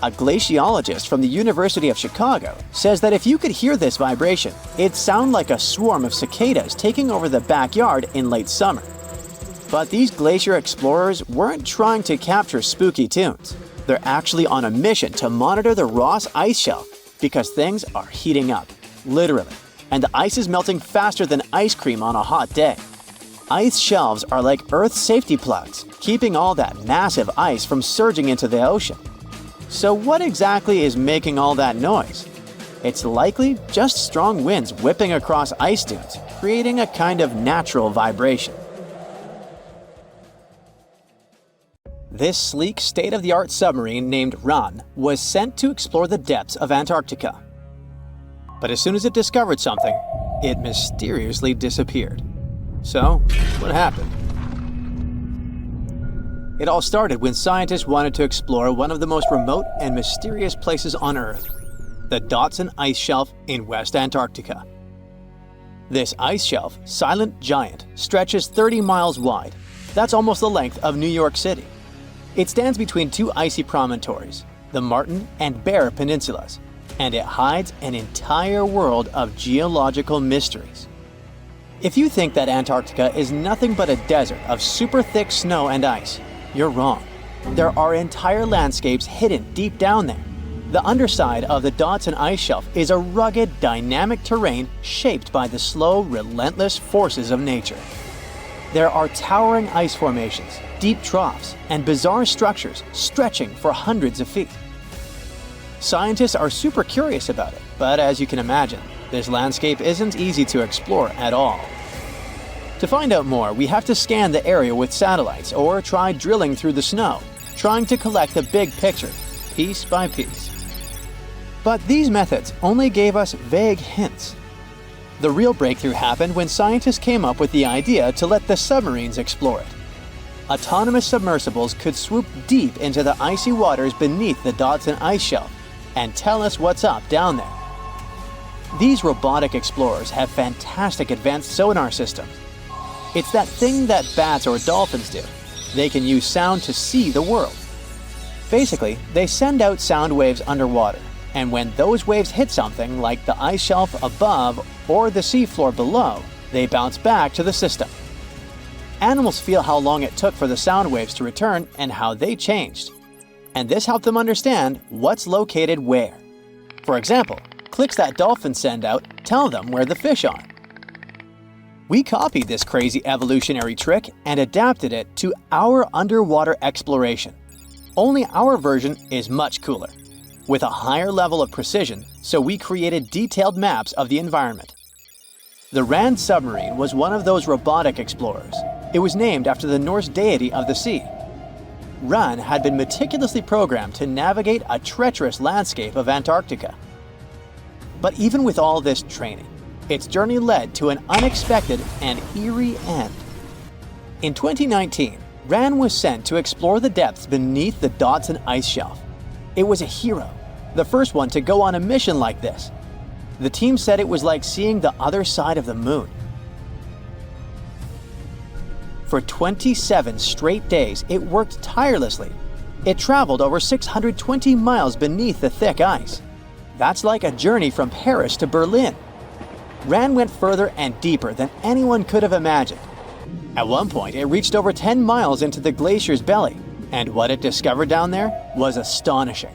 S4: A glaciologist from the University of Chicago says that if you could hear this vibration, it'd sound like a swarm of cicadas taking over the backyard in late summer. But these glacier explorers weren't trying to capture spooky tunes. They're actually on a mission to monitor the Ross Ice Shelf because things are heating up, literally, and the ice is melting faster than ice cream on a hot day. Ice shelves are like Earth's safety plugs, keeping all that massive ice from surging into the ocean. So what exactly is making all that noise? It's likely just strong winds whipping across ice dunes, creating a kind of natural vibration. This sleek, state-of-the-art submarine named Ran was sent to explore the depths of Antarctica. But as soon as it discovered something, it mysteriously disappeared. So, what happened? It all started when scientists wanted to explore one of the most remote and mysterious places on Earth, the Dotson Ice Shelf in West Antarctica. This ice shelf, silent giant, stretches 30 miles wide. That's almost the length of New York City. It stands between two icy promontories, the Martin and Bear Peninsulas, and it hides an entire world of geological mysteries. If you think that Antarctica is nothing but a desert of super thick snow and ice, you're wrong. There are entire landscapes hidden deep down there. The underside of the Dotson Ice Shelf is a rugged, dynamic terrain shaped by the slow, relentless forces of nature. There are towering ice formations, deep troughs, and bizarre structures stretching for hundreds of feet. Scientists are super curious about it, but as you can imagine, this landscape isn't easy to explore at all. To find out more, we have to scan the area with satellites or try drilling through the snow, trying to collect the big picture, piece by piece. But these methods only gave us vague hints. The real breakthrough happened when scientists came up with the idea to let the submarines explore it. Autonomous submersibles could swoop deep into the icy waters beneath the Dotson Ice Shelf and tell us what's up down there. These robotic explorers have fantastic advanced sonar systems. It's that thing that bats or dolphins do. They can use sound to see the world. Basically, they send out sound waves underwater, and when those waves hit something like the ice shelf above or the seafloor below, they bounce back to the system. Animals feel how long it took for the sound waves to return and how they changed. And this helped them understand what's located where. For example, clicks that dolphins send out tell them where the fish are. We copied this crazy evolutionary trick and adapted it to our underwater exploration. Only our version is much cooler, with a higher level of precision, so we created detailed maps of the environment. The Rand submarine was one of those robotic explorers. It was named after the Norse deity of the sea. Ran had been meticulously programmed to navigate a treacherous landscape of Antarctica. But even with all this training, its journey led to an unexpected and eerie end. In 2019, Ran was sent to explore the depths beneath the Dotson Ice Shelf. It was a hero, the first one to go on a mission like this. The team said it was like seeing the other side of the moon. For 27 straight days, it worked tirelessly. It traveled over 620 miles beneath the thick ice. That's like a journey from Paris to Berlin. Ran went further and deeper than anyone could have imagined. At one point, it reached over 10 miles into the glacier's belly, and what it discovered down there was astonishing.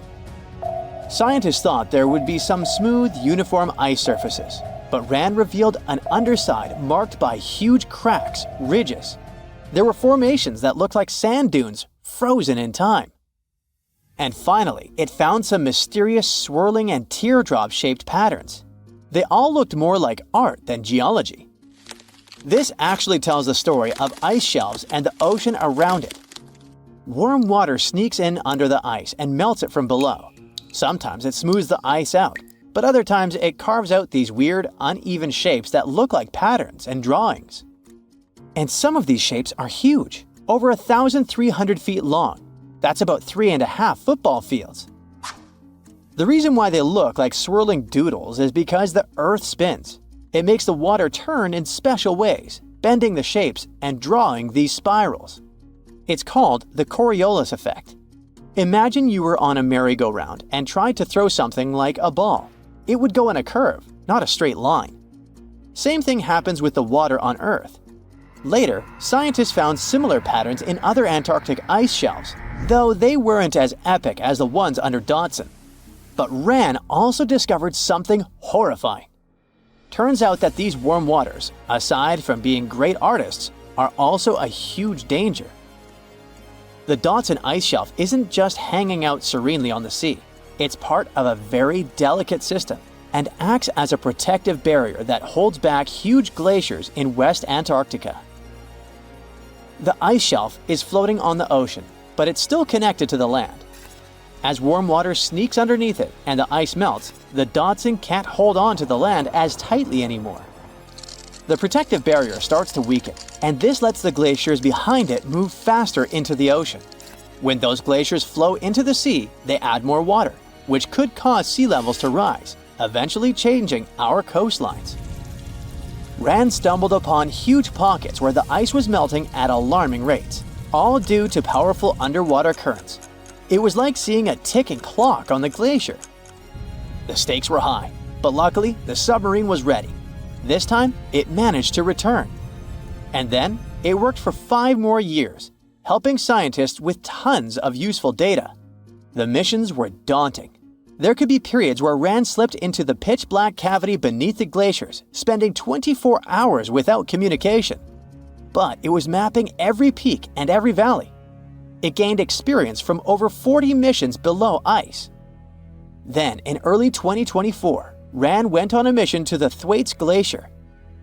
S4: Scientists thought there would be some smooth, uniform ice surfaces, but Ran revealed an underside marked by huge cracks, ridges. There were formations that looked like sand dunes, frozen in time. And finally, it found some mysterious swirling and teardrop-shaped patterns. They all looked more like art than geology. This actually tells the story of ice shelves and the ocean around it. Warm water sneaks in under the ice and melts it from below. Sometimes it smooths the ice out, but other times it carves out these weird, uneven shapes that look like patterns and drawings. And some of these shapes are huge, over 1,300 feet long. That's about 3.5 football fields. The reason why they look like swirling doodles is because the Earth spins. It makes the water turn in special ways, bending the shapes and drawing these spirals. It's called the Coriolis effect. Imagine you were on a merry-go-round and tried to throw something like a ball. It would go in a curve, not a straight line. Same thing happens with the water on Earth. Later, scientists found similar patterns in other Antarctic ice shelves, though they weren't as epic as the ones under Dotson. But Ran also discovered something horrifying. Turns out that these warm waters, aside from being great artists, are also a huge danger. The Dotson Ice Shelf isn't just hanging out serenely on the sea. It's part of a very delicate system and acts as a protective barrier that holds back huge glaciers in West Antarctica. The ice shelf is floating on the ocean, but it's still connected to the land. As warm water sneaks underneath it and the ice melts, the Dodson can't hold on to the land as tightly anymore. The protective barrier starts to weaken, and this lets the glaciers behind it move faster into the ocean. When those glaciers flow into the sea, they add more water, which could cause sea levels to rise, eventually changing our coastlines. Rand stumbled upon huge pockets where the ice was melting at alarming rates, all due to powerful underwater currents. It was like seeing a ticking clock on the glacier. The stakes were high, but luckily the submarine was ready. This time, it managed to return. And then, it worked for 5 more years, helping scientists with tons of useful data. The missions were daunting. There could be periods where Rand slipped into the pitch-black cavity beneath the glaciers, spending 24 hours without communication. But it was mapping every peak and every valley. It gained experience from over 40 missions below ice. Then, in early 2024, Rand went on a mission to the Thwaites Glacier.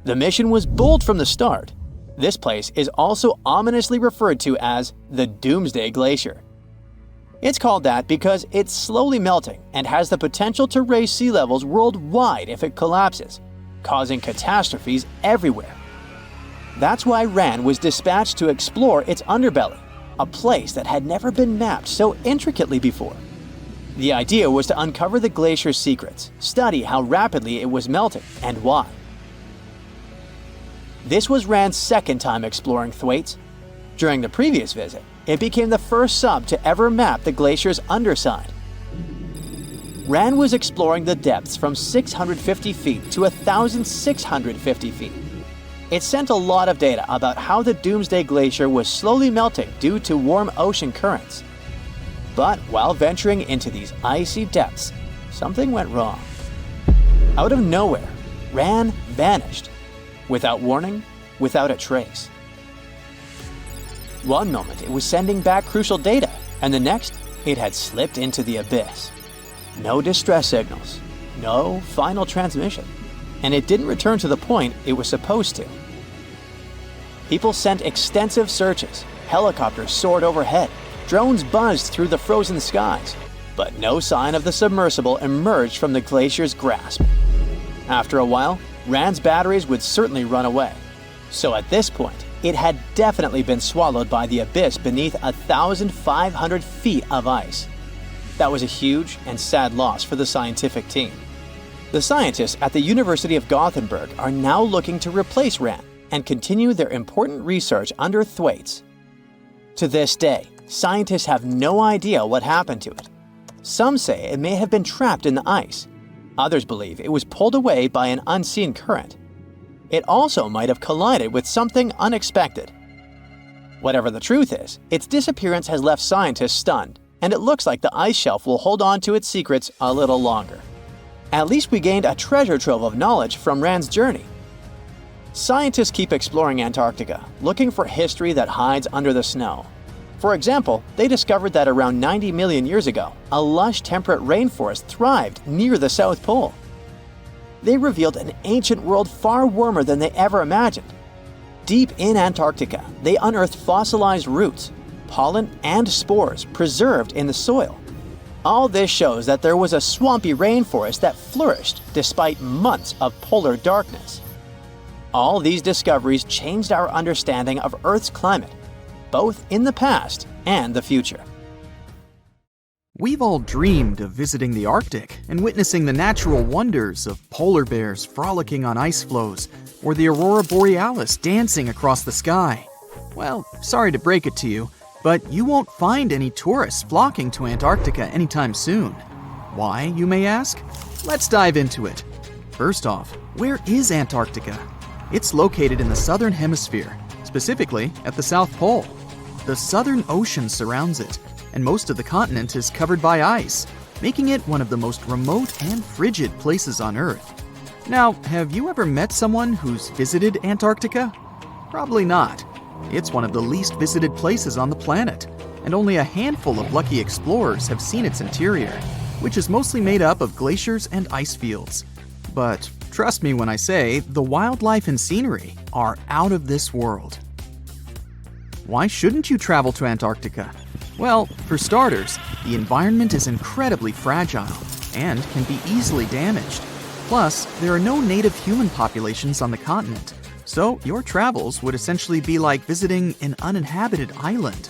S4: The mission was bold from the start. This place is also ominously referred to as the Doomsday Glacier. It's called that because it's slowly melting and has the potential to raise sea levels worldwide if it collapses, causing catastrophes everywhere. That's why Rand was dispatched to explore its underbelly, a place that had never been mapped so intricately before. The idea was to uncover the glacier's secrets, study how rapidly it was melting, and why. This was Rand's second time exploring Thwaites. During the previous visit, it became the first sub to ever map the glacier's underside. Rand was exploring the depths from 650 feet to 1,650 feet. It sent a lot of data about how the Doomsday Glacier was slowly melting due to warm ocean currents. But while venturing into these icy depths, something went wrong. Out of nowhere, Rand vanished. Without warning, without a trace. One moment it was sending back crucial data, and the next, it had slipped into the abyss. No distress signals, no final transmission, and it didn't return to the point it was supposed to. People sent extensive searches, helicopters soared overhead, drones buzzed through the frozen skies, but no sign of the submersible emerged from the glacier's grasp. After a while, Rand's batteries would certainly run away. So at this point, it had definitely been swallowed by the abyss beneath 1,500 feet of ice. That was a huge and sad loss for the scientific team. The scientists at the University of Gothenburg are now looking to replace Rand and continue their important research under Thwaites. To this day, scientists have no idea what happened to it. Some say it may have been trapped in the ice. Others believe it was pulled away by an unseen current. It also might have collided with something unexpected. Whatever the truth is, its disappearance has left scientists stunned, and it looks like the ice shelf will hold on to its secrets a little longer. At least we gained a treasure trove of knowledge from Rand's journey. Scientists keep exploring Antarctica, looking for history that hides under the snow. For example, they discovered that around 90 million years ago, a lush temperate rainforest thrived near the South Pole. They revealed an ancient world far warmer than they ever imagined. Deep in Antarctica, they unearthed fossilized roots, pollen, and spores preserved in the soil. All this shows that there was a swampy rainforest that flourished despite months of polar darkness. All these discoveries changed our understanding of Earth's climate, both in the past and the future.
S3: We've all dreamed of visiting the Arctic and witnessing the natural wonders of polar bears frolicking on ice floes or the aurora borealis dancing across the sky. Well, sorry to break it to you, but you won't find any tourists flocking to Antarctica anytime soon. Why, you may ask? Let's dive into it. First off, where is Antarctica? It's located in the southern hemisphere, specifically at the South Pole. The Southern Ocean surrounds it, and most of the continent is covered by ice, making it one of the most remote and frigid places on Earth. Now, have you ever met someone who's visited Antarctica? Probably not. It's one of the least visited places on the planet, and only a handful of lucky explorers have seen its interior, which is mostly made up of glaciers and ice fields. But trust me when I say the wildlife and scenery are out of this world. Why shouldn't you travel to Antarctica? Well, for starters, the environment is incredibly fragile and can be easily damaged. Plus, there are no native human populations on the continent, so your travels would essentially be like visiting an uninhabited island.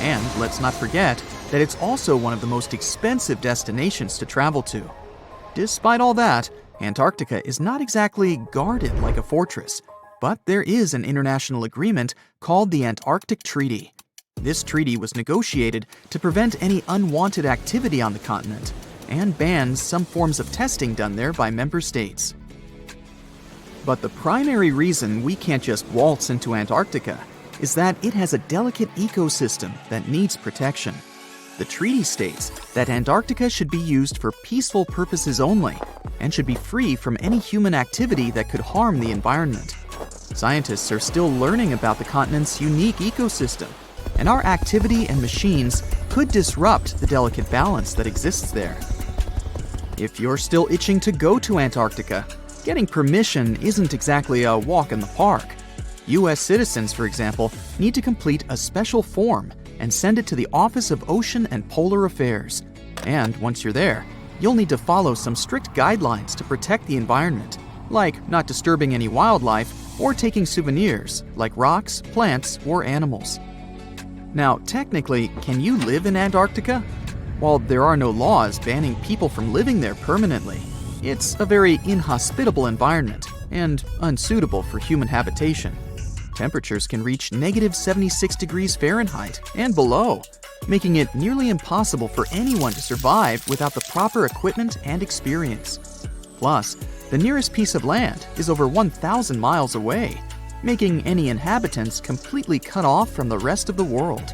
S3: And let's not forget that it's also one of the most expensive destinations to travel to. Despite all that, Antarctica is not exactly guarded like a fortress, but there is an international agreement called the Antarctic Treaty. This treaty was negotiated to prevent any unwanted activity on the continent and bans some forms of testing done there by member states. But the primary reason we can't just waltz into Antarctica is that it has a delicate ecosystem that needs protection. The treaty states that Antarctica should be used for peaceful purposes only and should be free from any human activity that could harm the environment. Scientists are still learning about the continent's unique ecosystem, and our activity and machines could disrupt the delicate balance that exists there. If you're still itching to go to Antarctica, getting permission isn't exactly a walk in the park. US citizens, for example, need to complete a special form and send it to the Office of Ocean and Polar Affairs. And once you're there, you'll need to follow some strict guidelines to protect the environment, like not disturbing any wildlife or taking souvenirs like rocks, plants, or animals. Now, technically, can you live in Antarctica? While there are no laws banning people from living there permanently, it's a very inhospitable environment and unsuitable for human habitation. Temperatures can reach -76 degrees Fahrenheit and below, making it nearly impossible for anyone to survive without the proper equipment and experience. Plus, the nearest piece of land is over 1,000 miles away, making any inhabitants completely cut off from the rest of the world.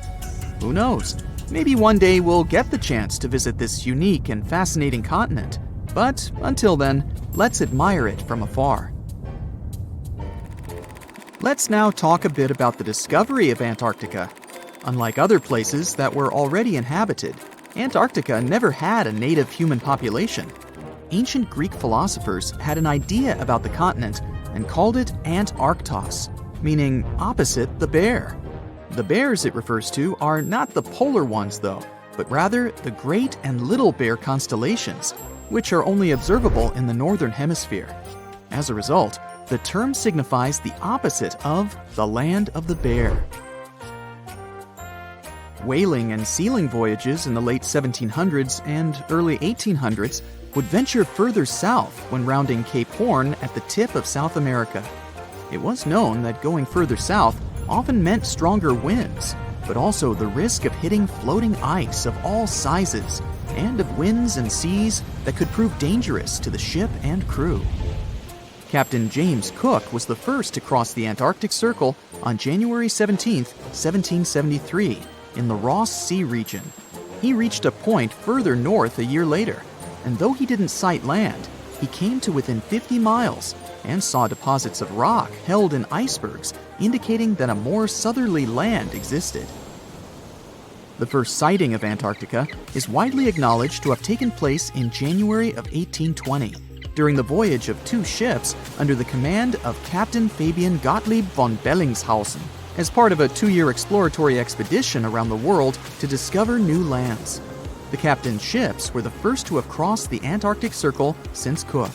S3: Who knows? Maybe one day we'll get the chance to visit this unique and fascinating continent. But until then, let's admire it from afar. Let's now talk a bit about the discovery of Antarctica. Unlike other places that were already inhabited, Antarctica never had a native human population. Ancient Greek philosophers had an idea about the continent and called it Antarctos, meaning opposite the bear. The bears it refers to are not the polar ones though, but rather the Great and Little Bear constellations, which are only observable in the northern hemisphere. As a result, the term signifies the opposite of the land of the bear. Whaling and sealing voyages in the late 1700s and early 1800s would venture further south when rounding Cape Horn at the tip of South America. It was known that going further south often meant stronger winds, but also the risk of hitting floating ice of all sizes and of winds and seas that could prove dangerous to the ship and crew. Captain James Cook was the first to cross the Antarctic Circle on January 17, 1773, in the Ross Sea region. He reached a point further north a year later, and though he didn't sight land, he came to within 50 miles and saw deposits of rock held in icebergs, indicating that a more southerly land existed. The first sighting of Antarctica is widely acknowledged to have taken place in January of 1820, during the voyage of two ships under the command of Captain Fabian Gottlieb von Bellingshausen, as part of a 2-year exploratory expedition around the world to discover new lands. The captain's ships were the first to have crossed the Antarctic Circle since Cook.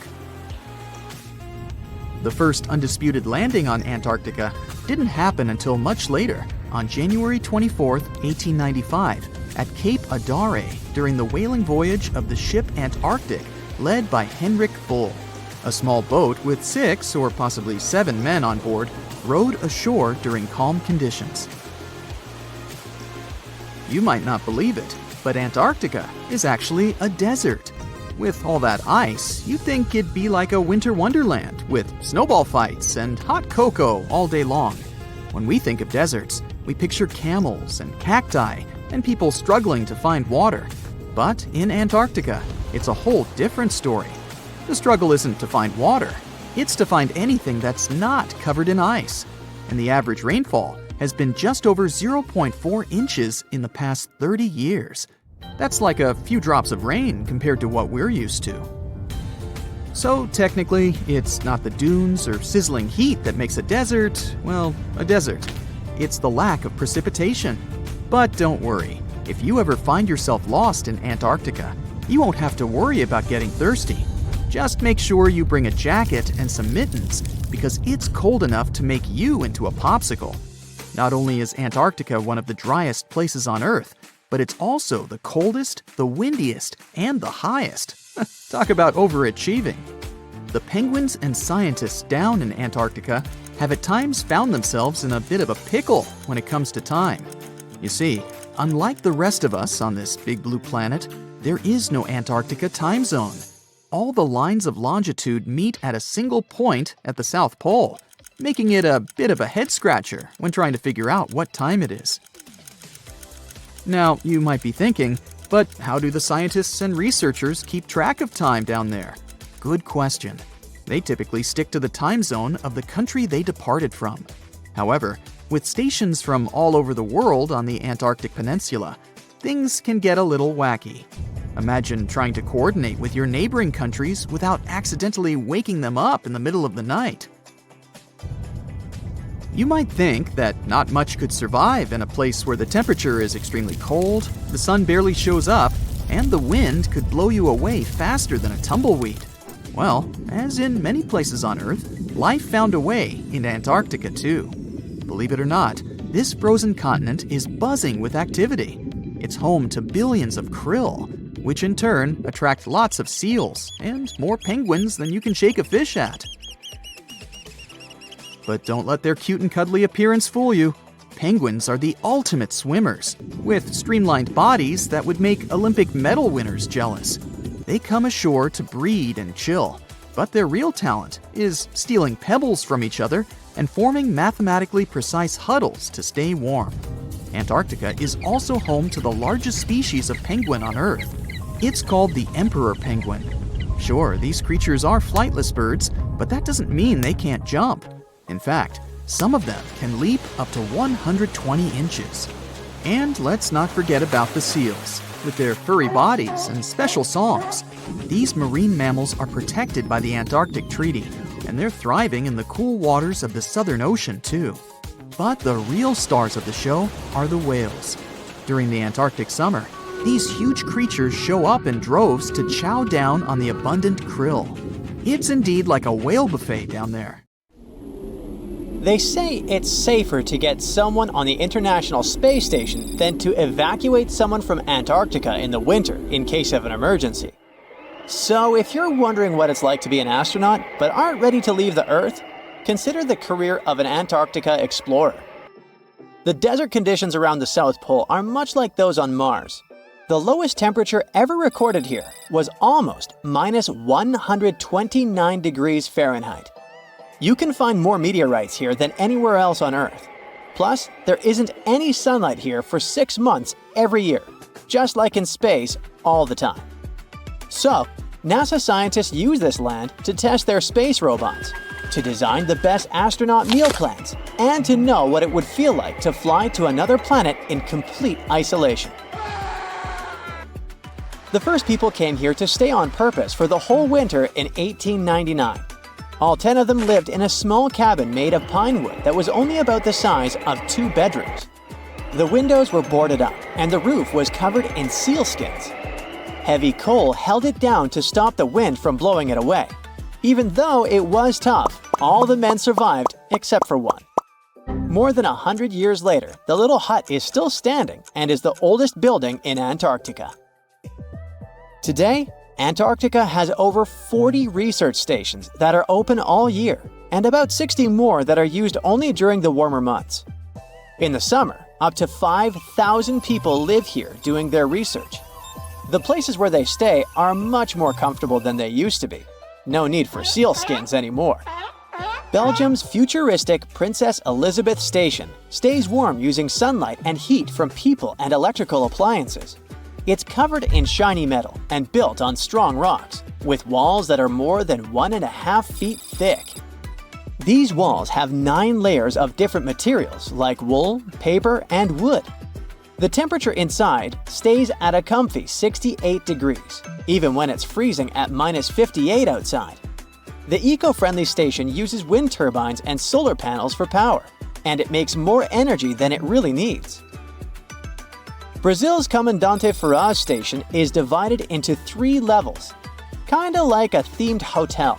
S3: The first undisputed landing on Antarctica didn't happen until much later, on January 24, 1895, at Cape Adare during the whaling voyage of the ship Antarctic, led by Henrik Bull. A small boat with 6 or possibly 7 men on board rowed ashore during calm conditions. You might not believe it, but Antarctica is actually a desert. With all that ice, you'd think it'd be like a winter wonderland with snowball fights and hot cocoa all day long. When we think of deserts, we picture camels and cacti and people struggling to find water. But in Antarctica, it's a whole different story. The struggle isn't to find water, it's to find anything that's not covered in ice. And the average rainfall has been just over 0.4 inches in the past 30 years. That's like a few drops of rain compared to what we're used to. So technically, it's not the dunes or sizzling heat that makes a desert, well, a desert. It's the lack of precipitation. But don't worry, If you ever find yourself lost in Antarctica, you won't have to worry about getting thirsty. Just make sure you bring a jacket and some mittens, because it's cold enough to make you into a popsicle. Not only is Antarctica one of the driest places on Earth, but it's also the coldest, the windiest, and the highest. Talk about overachieving. The penguins and scientists down in Antarctica have at times found themselves in a bit of a pickle when it comes to time. You see, unlike the rest of us on this big blue planet, there is no Antarctica time zone. All the lines of longitude meet at a single point at the South Pole, making it a bit of a head-scratcher when trying to figure out what time it is. Now, you might be thinking, but how do the scientists and researchers keep track of time down there? Good question. They typically stick to the time zone of the country they departed from. However, with stations from all over the world on the Antarctic Peninsula, things can get a little wacky. Imagine trying to coordinate with your neighboring countries without accidentally waking them up in the middle of the night. You might think that not much could survive in a place where the temperature is extremely cold, the sun barely shows up, and the wind could blow you away faster than a tumbleweed. Well, as in many places on Earth, life found a way in Antarctica too. Believe it or not, this frozen continent is buzzing with activity. It's home to billions of krill, which in turn attract lots of seals and more penguins than you can shake a fish at. But don't let their cute and cuddly appearance fool you. Penguins are the ultimate swimmers, with streamlined bodies that would make Olympic medal winners jealous. They come ashore to breed and chill, but their real talent is stealing pebbles from each other and forming mathematically precise huddles to stay warm. Antarctica is also home to the largest species of penguin on Earth. It's called the emperor penguin. Sure, these creatures are flightless birds, but that doesn't mean they can't jump. In fact, some of them can leap up to 120 inches. And let's not forget about the seals. With their furry bodies and special songs, these marine mammals are protected by the Antarctic Treaty, and they're thriving in the cool waters of the Southern Ocean too. But the real stars of the show are the whales. During the Antarctic summer, these huge creatures show up in droves to chow down on the abundant krill. It's indeed like a whale buffet down there.
S4: They say it's safer to get someone on the International Space Station than to evacuate someone from Antarctica in the winter in case of an emergency. So if you're wondering what it's like to be an astronaut but aren't ready to leave the Earth, consider the career of an Antarctica explorer. The desert conditions around the South Pole are much like those on Mars. The lowest temperature ever recorded here was almost minus 129 degrees Fahrenheit. You can find more meteorites here than anywhere else on Earth. Plus, there isn't any sunlight here for 6 months every year, just like in space all the time. So, NASA scientists use this land to test their space robots, to design the best astronaut meal plans, and to know what it would feel like to fly to another planet in complete isolation. The first people came here to stay on purpose for the whole winter in 1899. All 10 of them lived in a small cabin made of pine wood that was only about the size of 2 bedrooms. The windows were boarded up, and the roof was covered in sealskins. Heavy coal held it down to stop the wind from blowing it away. Even though it was tough, all the men survived except for one. More than 100 years later, the little hut is still standing and is the oldest building in Antarctica. Today, Antarctica has over 40 research stations that are open all year, and about 60 more that are used only during the warmer months. In the summer, up to 5,000 people live here doing their research. The places where they stay are much more comfortable than they used to be. No need for sealskins anymore. Belgium's futuristic Princess Elizabeth Station stays warm using sunlight and heat from people and electrical appliances. It's covered in shiny metal and built on strong rocks, with walls that are more than 1.5 feet thick. These walls have 9 layers of different materials like wool, paper, and wood. The temperature inside stays at a comfy 68 degrees, even when it's freezing at minus 58 outside. The eco-friendly station uses wind turbines and solar panels for power, and it makes more energy than it really needs. Brazil's Comandante Ferraz station is divided into 3 levels, kinda like a themed hotel.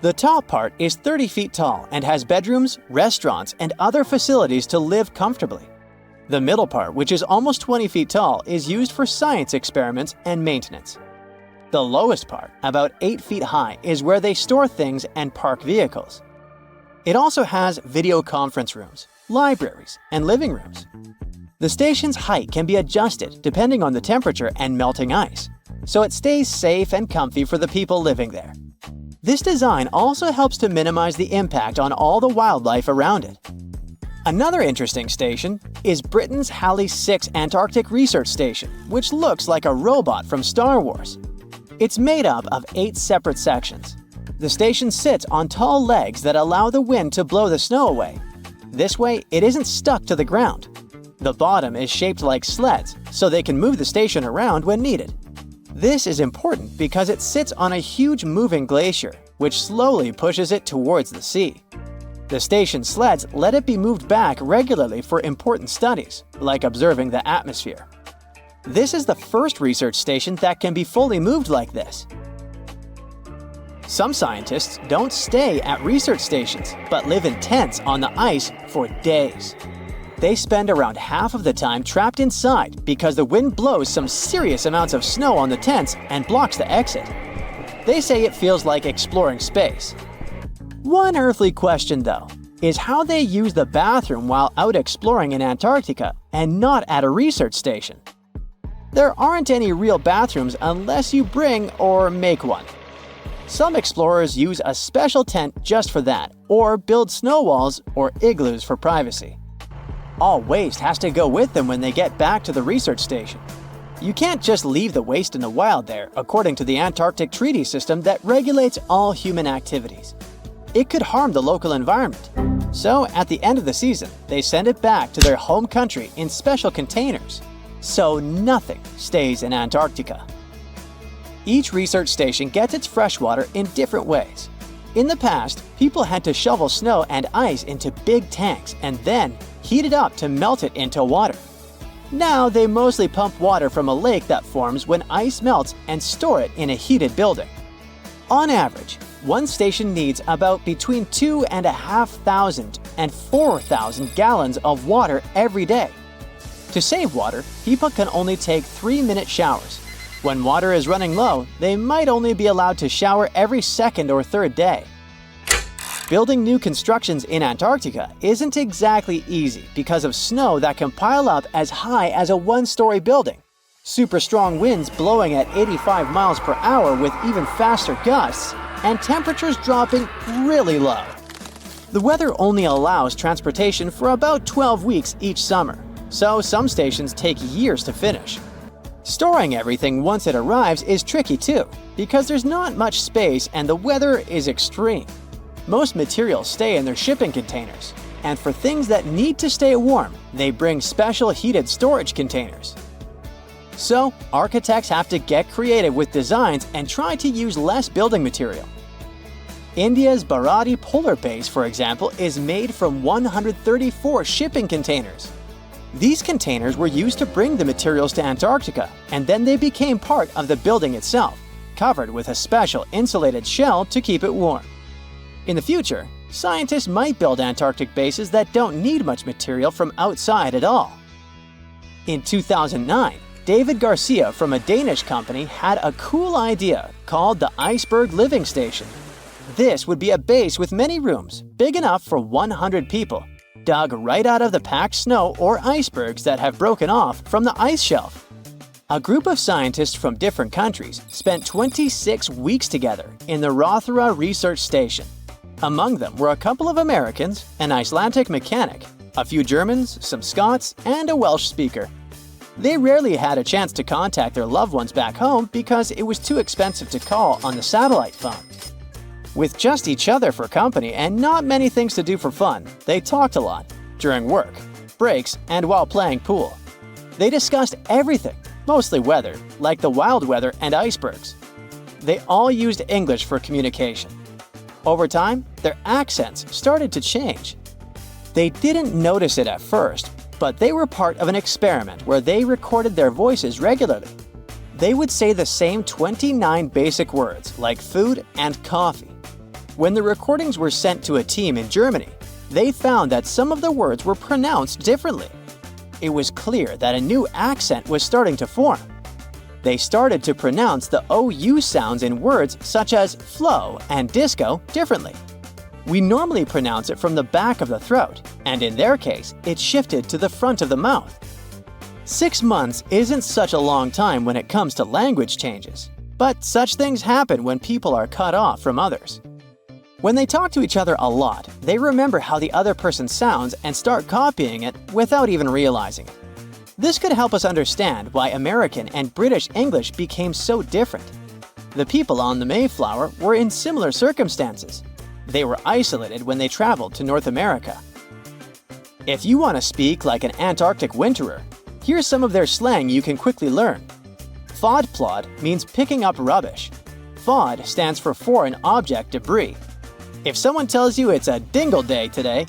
S4: The top part is 30 feet tall and has bedrooms, restaurants, and other facilities to live comfortably. The middle part, which is almost 20 feet tall, is used for science experiments and maintenance. The lowest part, about 8 feet high, is where they store things and park vehicles. It also has video conference rooms, libraries, and living rooms. The station's height can be adjusted depending on the temperature and melting ice, so it stays safe and comfy for the people living there. This design also helps to minimize the impact on all the wildlife around it. Another interesting station is Britain's Halley 6 Antarctic Research Station, which looks like a robot from Star Wars. It's made up of 8 separate sections. The station sits on tall legs that allow the wind to blow the snow away. This way, it isn't stuck to the ground. The bottom is shaped like sleds, so they can move the station around when needed. This is important because it sits on a huge moving glacier, which slowly pushes it towards the sea. The station sleds let it be moved back regularly for important studies, like observing the atmosphere. This is the first research station that can be fully moved like this. Some scientists don't stay at research stations, but live in tents on the ice for days. They spend around half of the time trapped inside because the wind blows some serious amounts of snow on the tents and blocks the exit. They say it feels like exploring space. One earthly question, though, is how they use the bathroom while out exploring in Antarctica and not at a research station. There aren't any real bathrooms unless you bring or make one. Some explorers use a special tent just for that, or build snow walls or igloos for privacy. All waste has to go with them when they get back to the research station. You can't just leave the waste in the wild there, according to the Antarctic Treaty System that regulates all human activities. It could harm the local environment. So, at the end of the season, they send it back to their home country in special containers. So nothing stays in Antarctica. Each research station gets its fresh water in different ways. In the past, people had to shovel snow and ice into big tanks and then heat it up to melt it into water. Now they mostly pump water from a lake that forms when ice melts and store it in a heated building. On average, one station needs about between 2,500 and 4,000 gallons of water every day. To save water, people can only take 3-minute showers. When water is running low, they might only be allowed to shower every second or third day. Building new constructions in Antarctica isn't exactly easy because of snow that can pile up as high as a 1-story building, super strong winds blowing at 85 miles per hour with even faster gusts, and temperatures dropping really low. The weather only allows transportation for about 12 weeks each summer, so some stations take years to finish. Storing everything once it arrives is tricky too, because there's not much space and the weather is extreme. Most materials stay in their shipping containers, and for things that need to stay warm, they bring special heated storage containers. So, architects have to get creative with designs and try to use less building material. India's Baradi Polar Base, for example, is made from 134 shipping containers. These containers were used to bring the materials to Antarctica, and then they became part of the building itself, covered with a special insulated shell to keep it warm. In the future, scientists might build Antarctic bases that don't need much material from outside at all. In 2009, David Garcia from a Danish company had a cool idea called the Iceberg Living Station. This would be a base with many rooms, big enough for 100 people, dug right out of the packed snow or icebergs that have broken off from the ice shelf. A group of scientists from different countries spent 26 weeks together in the Rothera Research Station. Among them were a couple of Americans, an Icelandic mechanic, a few Germans, some Scots, and a Welsh speaker. They rarely had a chance to contact their loved ones back home because it was too expensive to call on the satellite phone. With just each other for company and not many things to do for fun, they talked a lot, during work, breaks, and while playing pool. They discussed everything, mostly weather, like the wild weather and icebergs. They all used English for communication. Over time, their accents started to change. They didn't notice it at first, But they were part of an experiment where they recorded their voices regularly. They would say the same 29 basic words, like food and coffee. When the recordings were sent to a team in Germany, they found that some of the words were pronounced differently. It was clear that a new accent was starting to form. They started to pronounce the OU sounds in words such as flow and disco differently. We normally pronounce it from the back of the throat, and in their case, it shifted to the front of the mouth. 6 months isn't such a long time when it comes to language changes, but such things happen when people are cut off from others. When they talk to each other a lot, they remember how the other person sounds and start copying it without even realizing it. This could help us understand why American and British English became so different. The people on the Mayflower were in similar circumstances. They were isolated when they traveled to North America. If you want to speak like an Antarctic winterer, here's some of their slang you can quickly learn. Fodplod means picking up rubbish. Fod stands for foreign object debris. If someone tells you it's a dingle day today,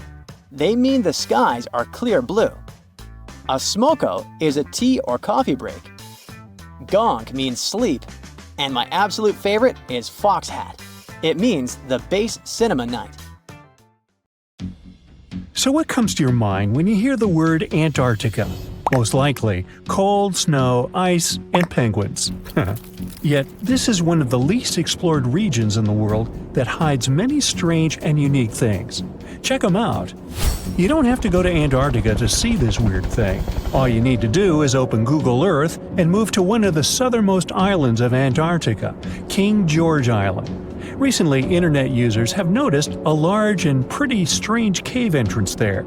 S4: they mean the skies are clear blue. A smoko is a tea or coffee break. Gonk means sleep. And my absolute favorite is fox hat. It means the base cinema night.
S2: So what comes to your mind when you hear the word Antarctica? Most likely, cold, snow, ice, and penguins. Yet, this is one of the least explored regions in the world that hides many strange and unique things. Check them out. You don't have to go to Antarctica to see this weird thing. All you need to do is open Google Earth and move to one of the southernmost islands of Antarctica, King George Island. Recently, internet users have noticed a large and pretty strange cave entrance there.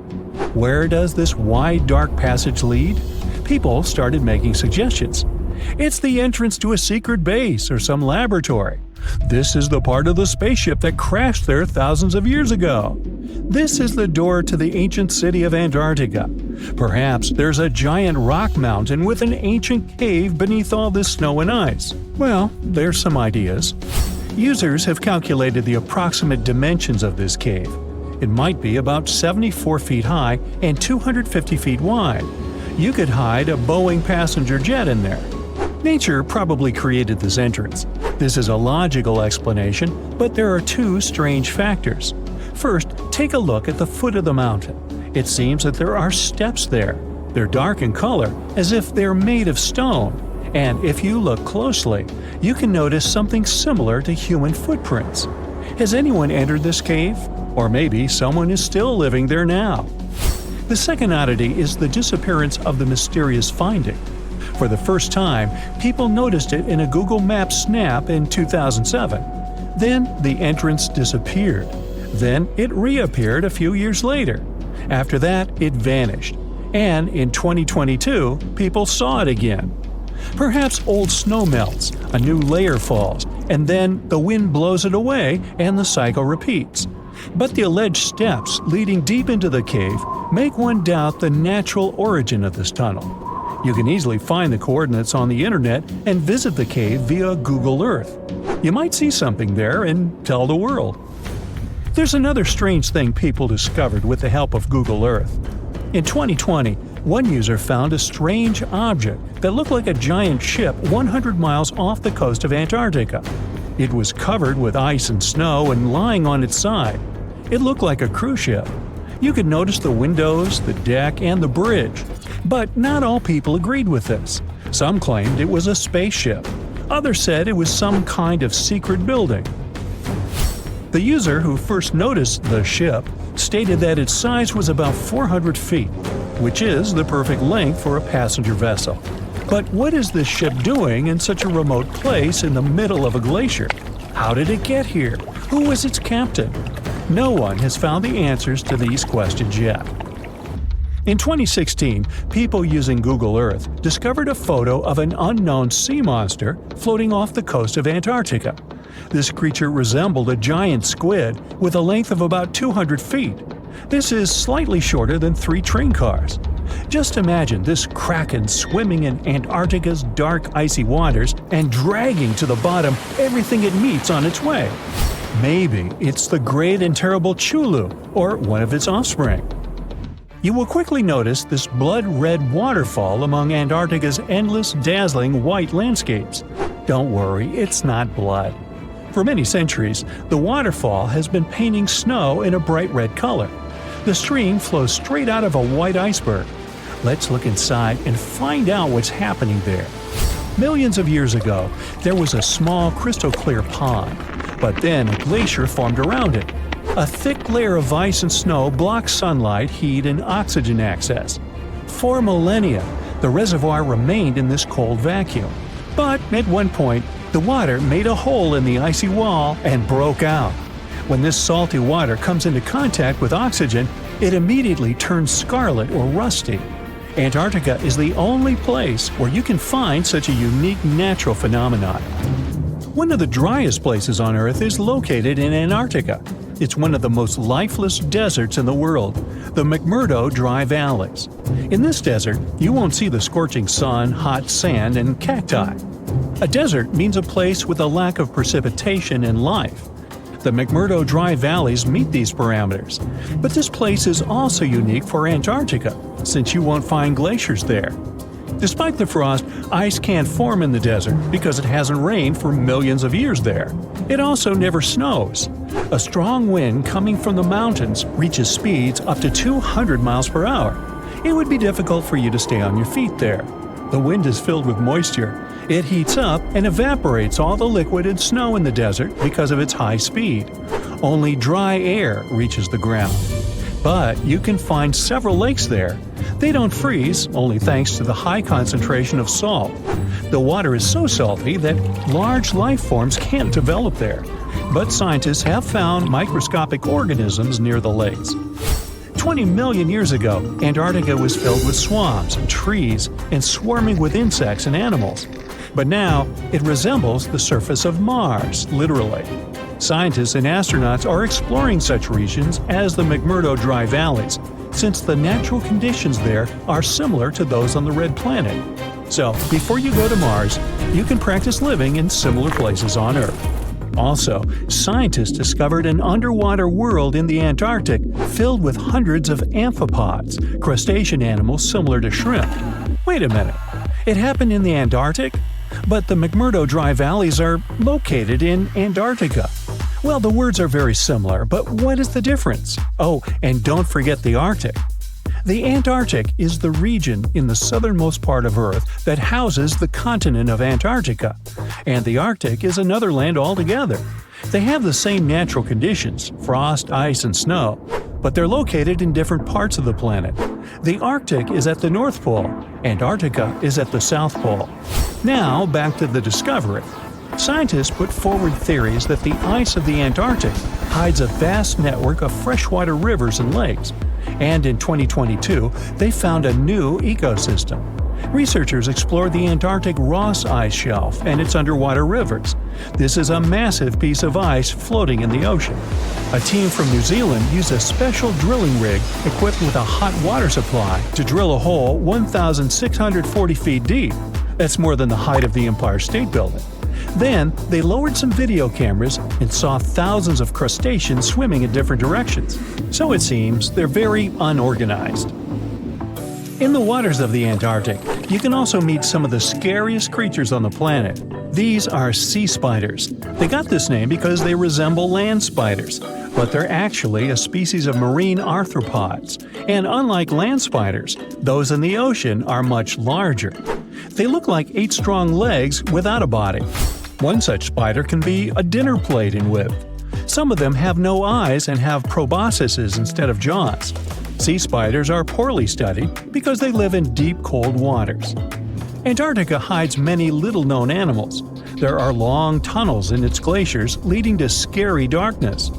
S2: Where does this wide, dark passage lead? People started making suggestions. It's the entrance to a secret base or some laboratory. This is the part of the spaceship that crashed there thousands of years ago. This is the door to the ancient city of Antarctica. Perhaps there's a giant rock mountain with an ancient cave beneath all this snow and ice. Well, there's some ideas. Users have calculated the approximate dimensions of this cave. It might be about 74 feet high and 250 feet wide. You could hide a Boeing passenger jet in there. Nature probably created this entrance. This is a logical explanation, but there are two strange factors. First, take a look at the foot of the mountain. It seems that there are steps there. They're dark in color, as if they're made of stone. And if you look closely, you can notice something similar to human footprints. Has anyone entered this cave? Or maybe someone is still living there now. The second oddity is the disappearance of the mysterious finding. For the first time, people noticed it in a Google Maps snap in 2007. Then the entrance disappeared. Then it reappeared a few years later. After that, it vanished. And in 2022, people saw it again. Perhaps old snow melts, a new layer falls, and then the wind blows it away and the cycle repeats. But the alleged steps leading deep into the cave make one doubt the natural origin of this tunnel. You can easily find the coordinates on the internet and visit the cave via Google Earth. You might see something there and tell the world. There's another strange thing people discovered with the help of Google Earth. In 2020, one user found a strange object that looked like a giant ship 100 miles off the coast of Antarctica. It was covered with ice and snow and lying on its side. It looked like a cruise ship. You could notice the windows, the deck, and the bridge. But not all people agreed with this. Some claimed it was a spaceship. Others said it was some kind of secret building. The user who first noticed the ship stated that its size was about 400 feet, which is the perfect length for a passenger vessel. But what is this ship doing in such a remote place in the middle of a glacier? How did it get here? Who was its captain? No one has found the answers to these questions yet. In 2016, people using Google Earth discovered a photo of an unknown sea monster floating off the coast of Antarctica. This creature resembled a giant squid with a length of about 200 feet. This is slightly shorter than 3 train cars. Just imagine this kraken swimming in Antarctica's dark, icy waters and dragging to the bottom everything it meets on its way. Maybe it's the great and terrible Chulu, or one of its offspring. You will quickly notice this blood-red waterfall among Antarctica's endless, dazzling white landscapes. Don't worry, it's not blood. For many centuries, the waterfall has been painting snow in a bright red color. The stream flows straight out of a white iceberg. Let's look inside and find out what's happening there. Millions of years ago, there was a small crystal-clear pond, but then a glacier formed around it. A thick layer of ice and snow blocked sunlight, heat, and oxygen access. For millennia, the reservoir remained in this cold vacuum. But at one point, the water made a hole in the icy wall and broke out. When this salty water comes into contact with oxygen, it immediately turns scarlet or rusty. Antarctica is the only place where you can find such a unique natural phenomenon. One of the driest places on Earth is located in Antarctica. It's one of the most lifeless deserts in the world, the McMurdo Dry Valleys. In this desert, you won't see the scorching sun, hot sand, and cacti. A desert means a place with a lack of precipitation and life. The McMurdo Dry Valleys meet these parameters. But this place is also unique for Antarctica, since you won't find glaciers there. Despite the frost, ice can't form in the desert because it hasn't rained for millions of years there. It also never snows. A strong wind coming from the mountains reaches speeds up to 200 miles per hour. It would be difficult for you to stay on your feet there. The wind is filled with moisture. It heats up and evaporates all the liquid and snow in the desert because of its high speed. Only dry air reaches the ground. But you can find several lakes there. They don't freeze, only thanks to the high concentration of salt. The water is so salty that large life forms can't develop there. But scientists have found microscopic organisms near the lakes. 20 million years ago, Antarctica was filled with swamps, trees, and swarming with insects and animals. But now, it resembles the surface of Mars, literally. Scientists and astronauts are exploring such regions as the McMurdo Dry Valleys, since the natural conditions there are similar to those on the Red Planet. So, before you go to Mars, you can practice living in similar places on Earth. Also, scientists discovered an underwater world in the Antarctic filled with hundreds of amphipods, crustacean animals similar to shrimp. Wait a minute, it happened in the Antarctic? But the McMurdo Dry Valleys are located in Antarctica. Well, the words are very similar, but what is the difference? Oh, and don't forget the Arctic. The Antarctic is the region in the southernmost part of Earth that houses the continent of Antarctica, and the Arctic is another land altogether. They have the same natural conditions, frost, ice, and snow, but they're located in different parts of the planet. The Arctic is at the North Pole, Antarctica is at the South Pole. Now, back to the discovery. Scientists put forward theories that the ice of the Antarctic hides a vast network of freshwater rivers and lakes. And in 2022, they found a new ecosystem. Researchers explored the Antarctic Ross Ice Shelf and its underwater rivers. This is a massive piece of ice floating in the ocean. A team from New Zealand used a special drilling rig equipped with a hot water supply to drill a hole 1,640 feet deep. That's more than the height of the Empire State Building. Then, they lowered some video cameras and saw thousands of crustaceans swimming in different directions. So it seems they're very unorganized. In the waters of the Antarctic, you can also meet some of the scariest creatures on the planet. These are sea spiders. They got this name because they resemble land spiders, but they're actually a species of marine arthropods. And unlike land spiders, those in the ocean are much larger. They look like 8 strong legs without a body. One such spider can be a dinner plate in width. Some of them have no eyes and have proboscises instead of jaws. Sea spiders are poorly studied because they live in deep, cold waters. Antarctica hides many little-known animals. There are long tunnels in its glaciers leading to scary darkness.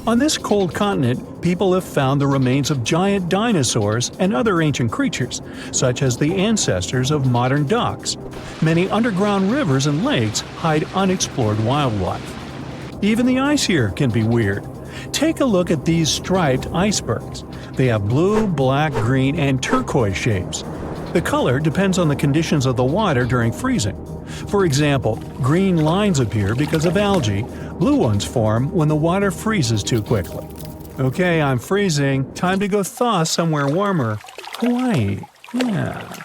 S2: On this cold continent, people have found the remains of giant dinosaurs and other ancient creatures, such as the ancestors of modern ducks. Many underground rivers and lakes hide unexplored wildlife. Even the ice here can be weird. Take a look at these striped icebergs. They have blue, black, green, and turquoise shapes. The color depends on the conditions of the water during freezing. For example, green lines appear because of algae, blue ones form when the water freezes too quickly. Okay, I'm freezing. Time to go thaw somewhere warmer. Hawaii. Yeah.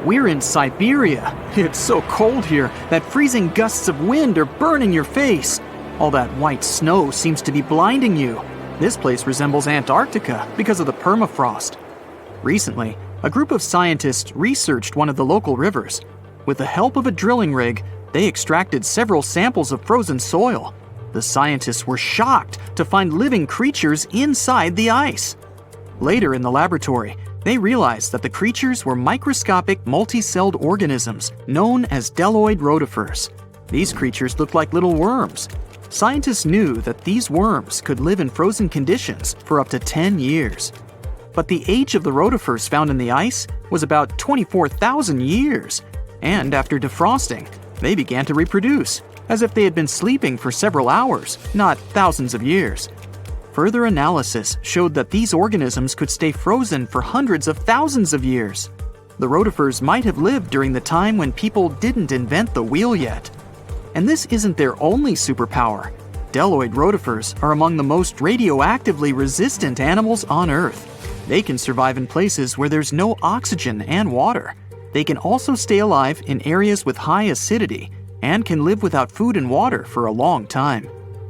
S3: We're in Siberia. It's so cold here that freezing gusts of wind are burning your face. All that white snow seems to be blinding you. This place resembles Antarctica because of the permafrost. Recently, a group of scientists researched one of the local rivers. With the help of a drilling rig, they extracted several samples of frozen soil. The scientists were shocked to find living creatures inside the ice. Later in the laboratory, they realized that the creatures were microscopic multicelled organisms known as bdelloid rotifers. These creatures looked like little worms. Scientists knew that these worms could live in frozen conditions for up to 10 years. But the age of the rotifers found in the ice was about 24,000 years. And after defrosting, they began to reproduce, as if they had been sleeping for several hours, not thousands of years. Further analysis showed that these organisms could stay frozen for hundreds of thousands of years. The rotifers might have lived during the time when people didn't invent the wheel yet. And this isn't their only superpower. Bdelloid rotifers are among the most radioactively resistant animals on Earth. They can survive in places where there's no oxygen and water. They can also stay alive in areas with high acidity and can live without food and water for a long time.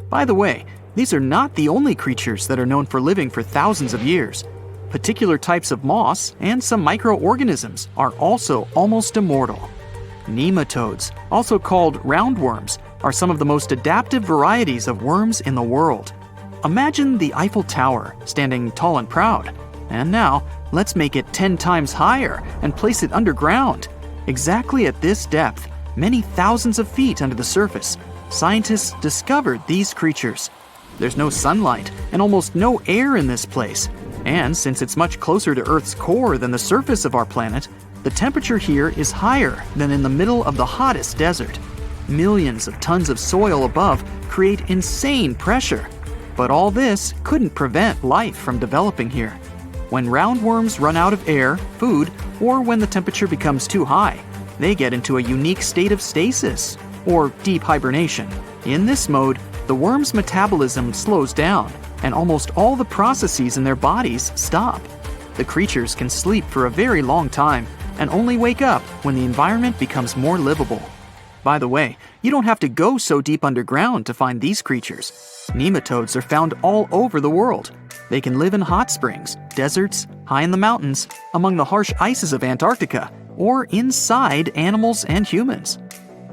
S3: By the way, these are not the only creatures that are known for living for thousands of years. Particular types of moss and some microorganisms are also almost immortal. Nematodes, also called roundworms, are some of the most adaptive varieties of worms in the world. Imagine the Eiffel Tower standing tall and proud. And now, let's make it 10 times higher and place it underground. Exactly at this depth, many thousands of feet under the surface, scientists discovered these creatures. There's no sunlight and almost no air in this place. And since it's much closer to Earth's core than the surface of our planet, the temperature here is higher than in the middle of the hottest desert. Millions of tons of soil above create insane pressure. But all this couldn't prevent life from developing here. When roundworms run out of air, food, or when the temperature becomes too high, they get into a unique state of stasis, or deep hibernation. In this mode, the worm's metabolism slows down, and almost all the processes in their bodies stop. The creatures can sleep for a very long time, and only wake up when the environment becomes more livable. By the way, you don't have to go so deep underground to find these creatures. Nematodes are found all over the world. They can live in hot springs, deserts, high in the mountains, among the harsh ices of Antarctica, or inside animals and humans.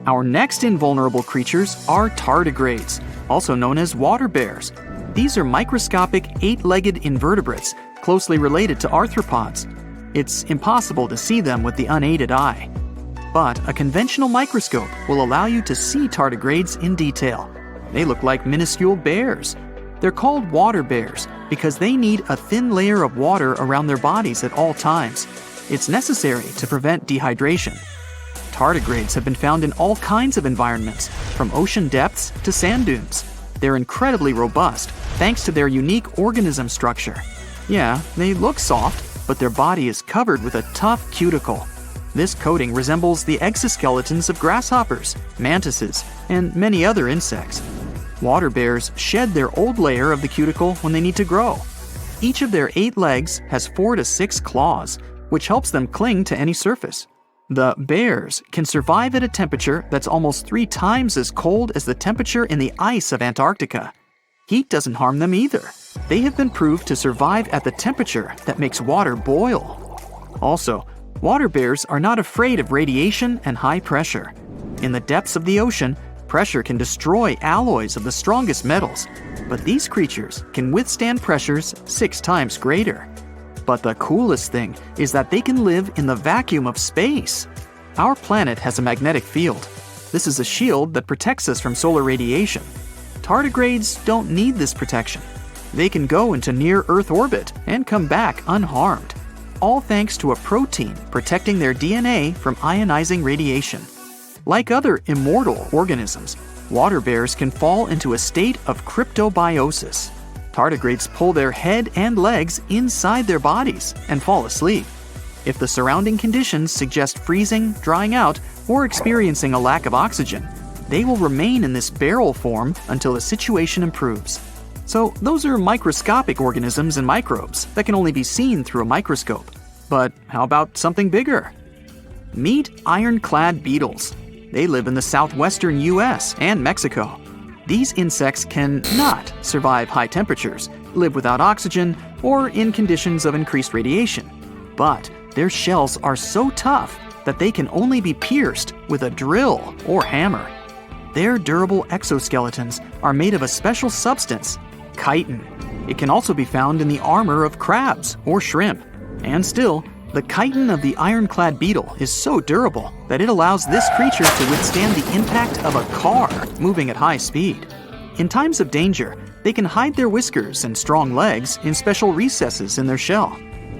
S3: Our next invulnerable creatures are tardigrades, also known as water bears. These are microscopic, 8-legged invertebrates closely related to arthropods. It's impossible to see them with the unaided eye. But a conventional microscope will allow you to see tardigrades in detail. They look like minuscule bears. They're called water bears because they need a thin layer of water around their bodies at all times. It's necessary to prevent dehydration. Tardigrades have been found in all kinds of environments, from ocean depths to sand dunes. They're incredibly robust thanks to their unique organism structure. Yeah, they look soft, but their body is covered with a tough cuticle. This coating resembles the exoskeletons of grasshoppers, mantises, and many other insects. Water bears shed their old layer of the cuticle when they need to grow. Each of their 8 legs has 4 to 6 claws, which helps them cling to any surface. The bears can survive at a temperature that's almost 3 times as cold as the temperature in the ice of Antarctica. Heat doesn't harm them either. They have been proved to survive at the temperature that makes water boil. Also, water bears are not afraid of radiation and high pressure. In the depths of the ocean, pressure can destroy alloys of the strongest metals, but these creatures can withstand pressures 6 times greater. But the coolest thing is that they can live in the vacuum of space. Our planet has a magnetic field. This is a shield that protects us from solar radiation. Tardigrades don't need this protection. They can go into near-Earth orbit and come back unharmed, all thanks to a protein protecting their DNA from ionizing radiation. Like other immortal organisms, water bears can fall into a state of cryptobiosis. Tardigrades pull their head and legs inside their bodies and fall asleep. If the surrounding conditions suggest freezing, drying out, or experiencing a lack of oxygen, they will remain in this barrel form until the situation improves. So those are microscopic organisms and microbes that can only be seen through a microscope. But how about something bigger? Meet ironclad beetles. They live in the southwestern US and Mexico. These insects can not survive high temperatures, live without oxygen, or in conditions of increased radiation. But their shells are so tough that they can only be pierced with a drill or hammer. Their durable exoskeletons are made of a special substance, chitin. It can also be found in the armor of crabs or shrimp. And still, the chitin of the ironclad beetle is so durable that it allows this creature to withstand the impact of a car moving at high speed. In times of danger, they can hide their whiskers and strong legs in special recesses in their shell.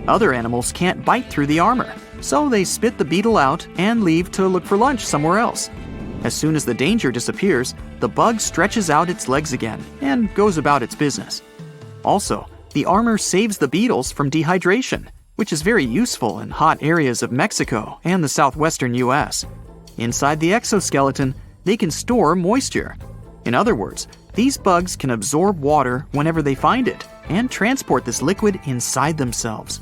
S3: Other animals can't bite through the armor, so they spit the beetle out and leave to look for lunch somewhere else. As soon as the danger disappears, the bug stretches out its legs again and goes about its business. Also, the armor saves the beetles from dehydration, which is very useful in hot areas of Mexico and the southwestern US. Inside the exoskeleton, they can store moisture. In other words, these bugs can absorb water whenever they find it and transport this liquid inside themselves.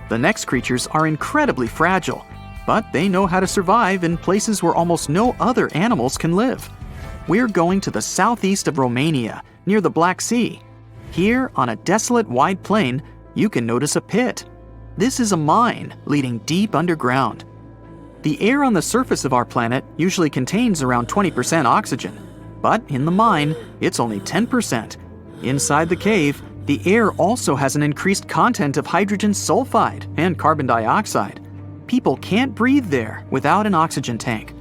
S3: The next creatures are incredibly fragile, but they know how to survive in places where almost no other animals can live. We're going to the southeast of Romania, near the Black Sea. Here, on a desolate wide plain, you can notice a pit. This is a mine leading deep underground. The air on the surface of our planet usually contains around 20% oxygen, but in the mine, it's only 10%. Inside the cave, the air also has an increased content of hydrogen sulfide and carbon dioxide. People can't breathe there without an oxygen tank.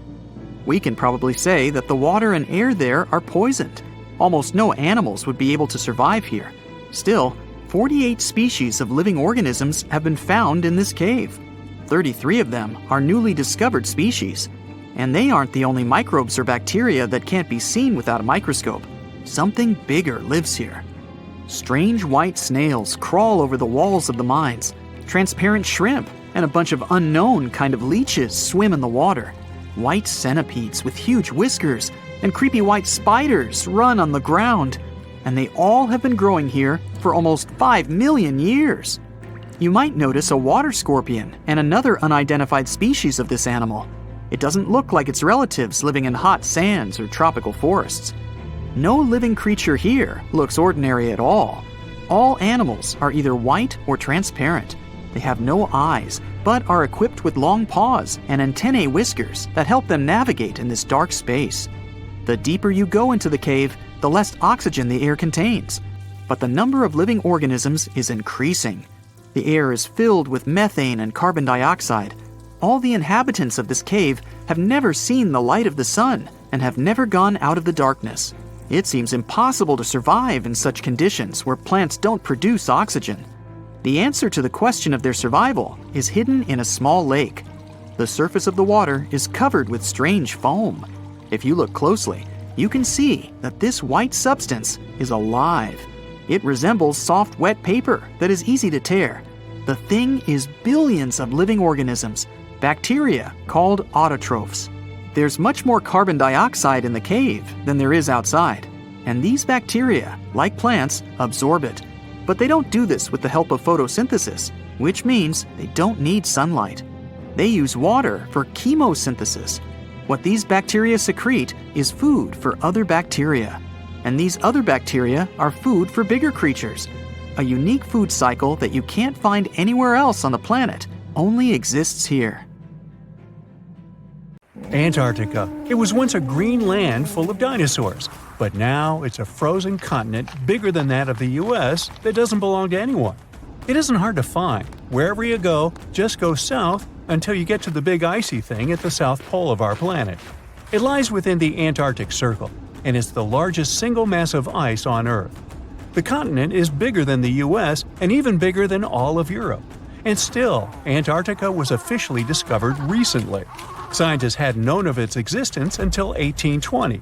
S3: We can probably say that the water and air there are poisoned. Almost no animals would be able to survive here. Still, 48 species of living organisms have been found in this cave. 33 of them are newly discovered species. And they aren't the only microbes or bacteria that can't be seen without a microscope. Something bigger lives here. Strange white snails crawl over the walls of the mines. Transparent shrimp and a bunch of unknown kind of leeches swim in the water. White centipedes with huge whiskers and creepy white spiders run on the ground. And they all have been growing here for almost 5 million years. You might notice a water scorpion and another unidentified species of this animal. It doesn't look like its relatives living in hot sands or tropical forests. No living creature here looks ordinary at all. All animals are either white or transparent. They have no eyes, but are equipped with long paws and antennae whiskers that help them navigate in this dark space. The deeper you go into the cave, the less oxygen the air contains. But the number of living organisms is increasing. The air is filled with methane and carbon dioxide. All the inhabitants of this cave have never seen the light of the sun and have never gone out of the darkness. It seems impossible to survive in such conditions where plants don't produce oxygen. The answer to the question of their survival is hidden in a small lake. The surface of the water is covered with strange foam. If you look closely, you can see that this white substance is alive. It resembles soft, wet paper that is easy to tear. The thing is billions of living organisms, bacteria called autotrophs. There's much more carbon dioxide in the cave than there is outside, and these bacteria, like plants, absorb it. But they don't do this with the help of photosynthesis, which means they don't need sunlight. They use water for chemosynthesis. What these bacteria secrete is food for other bacteria, and these other bacteria are food for bigger creatures. A unique food cycle that you can't find anywhere else on the planet only exists here.
S2: Antarctica. It was once a green land full of dinosaurs, but now it's a frozen continent bigger than that of the US that doesn't belong to anyone. It isn't hard to find. Wherever you go, just go south until you get to the big icy thing at the south pole of our planet. It lies within the Antarctic Circle, and it's the largest single mass of ice on Earth. The continent is bigger than the US and even bigger than all of Europe. And still, Antarctica was officially discovered recently. Scientists hadn't known of its existence until 1820.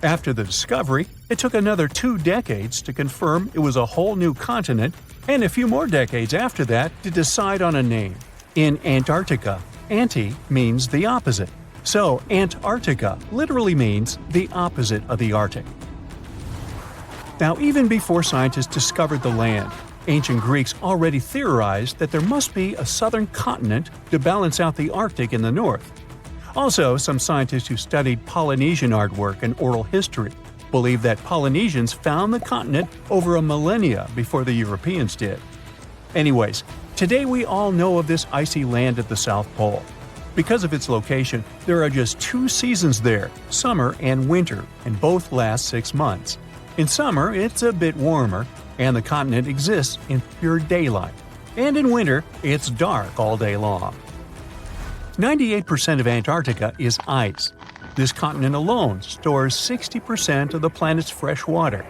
S2: After the discovery, it took another 2 decades to confirm it was a whole new continent, and a few more decades after that to decide on a name. In Antarctica, anti means the opposite, so Antarctica literally means the opposite of the Arctic. Now, even before scientists discovered the land, ancient Greeks already theorized that there must be a southern continent to balance out the Arctic in the north. Also, some scientists who studied Polynesian artwork and oral history believe that Polynesians found the continent over a millennia before the Europeans did. Anyways, today we all know of this icy land at the South Pole. Because of its location, there are just 2 seasons there, summer and winter, and both last 6 months. In summer, it's a bit warmer, and the continent exists in pure daylight. And in winter, it's dark all day long. 98% of Antarctica is ice. This continent alone stores 60% of the planet's fresh water.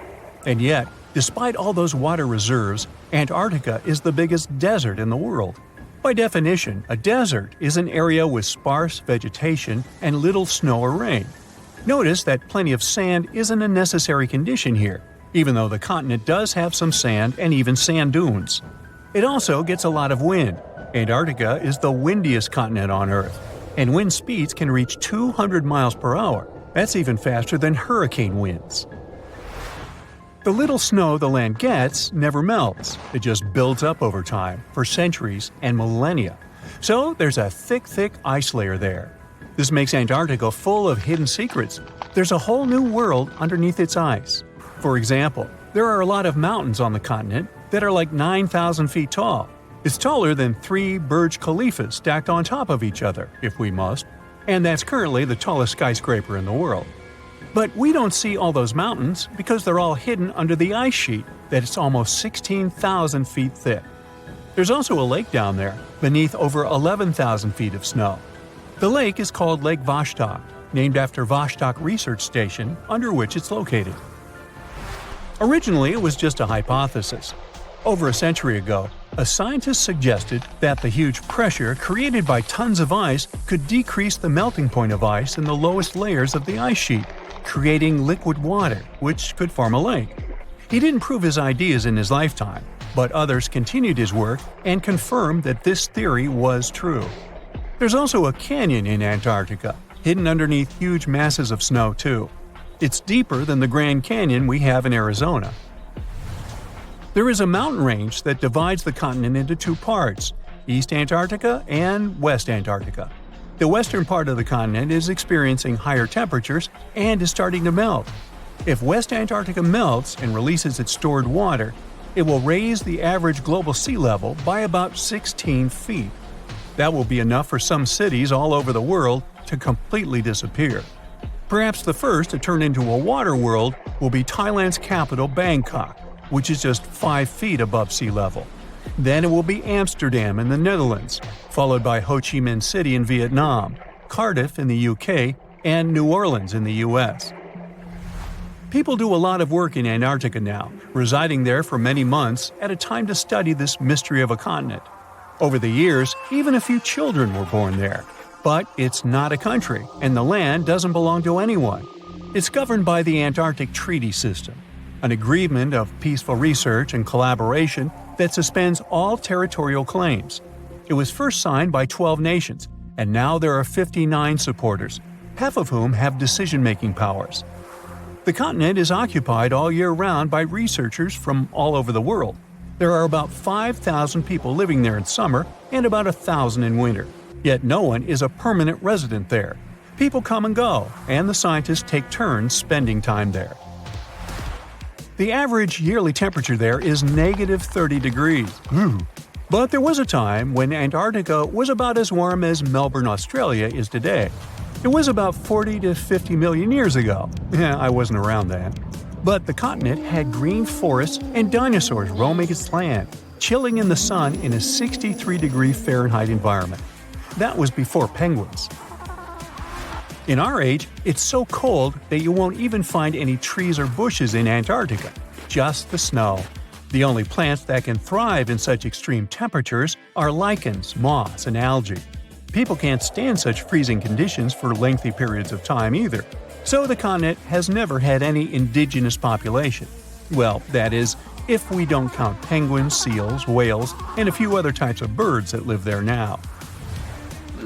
S2: And yet, despite all those water reserves, Antarctica is the biggest desert in the world. By definition, a desert is an area with sparse vegetation and little snow or rain. Notice that plenty of sand isn't a necessary condition here, even though the continent does have some sand and even sand dunes. It also gets a lot of wind. Antarctica is the windiest continent on Earth, and wind speeds can reach 200 miles per hour. That's even faster than hurricane winds. The little snow the land gets never melts. It just builds up over time, for centuries and millennia. So there's a thick ice layer there. This makes Antarctica full of hidden secrets. There's a whole new world underneath its ice. For example, there are a lot of mountains on the continent that are like 9,000 feet tall. It's taller than 3 Burj Khalifas stacked on top of each other, if we must, and that's currently the tallest skyscraper in the world. But we don't see all those mountains because they're all hidden under the ice sheet that's almost 16,000 feet thick. There's also a lake down there, beneath over 11,000 feet of snow. The lake is called Lake Vostok, named after Vostok Research Station, under which it's located. Originally, it was just a hypothesis. Over a century ago, a scientist suggested that the huge pressure created by tons of ice could decrease the melting point of ice in the lowest layers of the ice sheet, creating liquid water, which could form a lake. He didn't prove his ideas in his lifetime, but others continued his work and confirmed that this theory was true. There's also a canyon in Antarctica, hidden underneath huge masses of snow too. It's deeper than the Grand Canyon we have in Arizona. There is a mountain range that divides the continent into 2 parts, East Antarctica and West Antarctica. The western part of the continent is experiencing higher temperatures and is starting to melt. If West Antarctica melts and releases its stored water, it will raise the average global sea level by about 16 feet. That will be enough for some cities all over the world to completely disappear. Perhaps the first to turn into a water world will be Thailand's capital, Bangkok, which is just 5 feet above sea level. Then it will be Amsterdam in the Netherlands, followed by Ho Chi Minh City in Vietnam, Cardiff in the UK, and New Orleans in the US. People do a lot of work in Antarctica now, residing there for many months at a time to study this mystery of a continent. Over the years, even a few children were born there. But it's not a country, and the land doesn't belong to anyone. It's governed by the Antarctic Treaty System, an agreement of peaceful research and collaboration that suspends all territorial claims. It was first signed by 12 nations, and now there are 59 supporters, half of whom have decision-making powers. The continent is occupied all year round by researchers from all over the world. There are about 5,000 people living there in summer and about 1,000 in winter. Yet no one is a permanent resident there. People come and go, and the scientists take turns spending time there. The average yearly temperature there is negative 30 degrees. But there was a time when Antarctica was about as warm as Melbourne, Australia is today. It was about 40 to 50 million years ago. I wasn't around then. But the continent had green forests and dinosaurs roaming its land, chilling in the sun in a 63-degree Fahrenheit environment. That was before penguins. In our age, it's so cold that you won't even find any trees or bushes in Antarctica, just the snow. The only plants that can thrive in such extreme temperatures are lichens, moss, and algae. People can't stand such freezing conditions for lengthy periods of time either, so the continent has never had any indigenous population. Well, that is, if we don't count penguins, seals, whales, and a few other types of birds that live there now.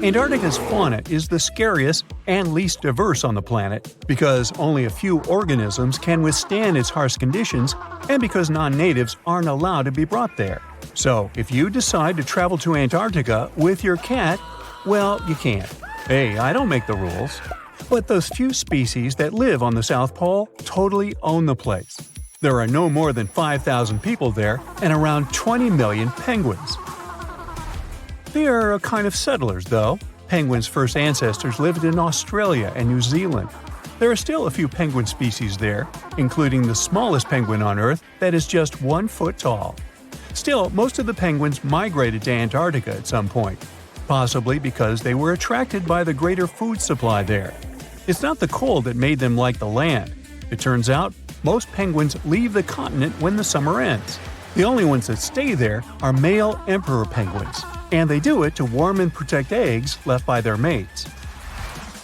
S2: Antarctica's fauna is the scariest and least diverse on the planet because only a few organisms can withstand its harsh conditions and because non-natives aren't allowed to be brought there. So, if you decide to travel to Antarctica with your cat, well, you can't. Hey, I don't make the rules. But those few species that live on the South Pole totally own the place. There are no more than 5,000 people there and around 20 million penguins. They are a kind of settlers, though. Penguins' first ancestors lived in Australia and New Zealand. There are still a few penguin species there, including the smallest penguin on Earth that is just 1 foot tall. Still, most of the penguins migrated to Antarctica at some point, possibly because they were attracted by the greater food supply there. It's not the cold that made them like the land. It turns out, most penguins leave the continent when the summer ends. The only ones that stay there are male emperor penguins, and they do it to warm and protect eggs left by their mates.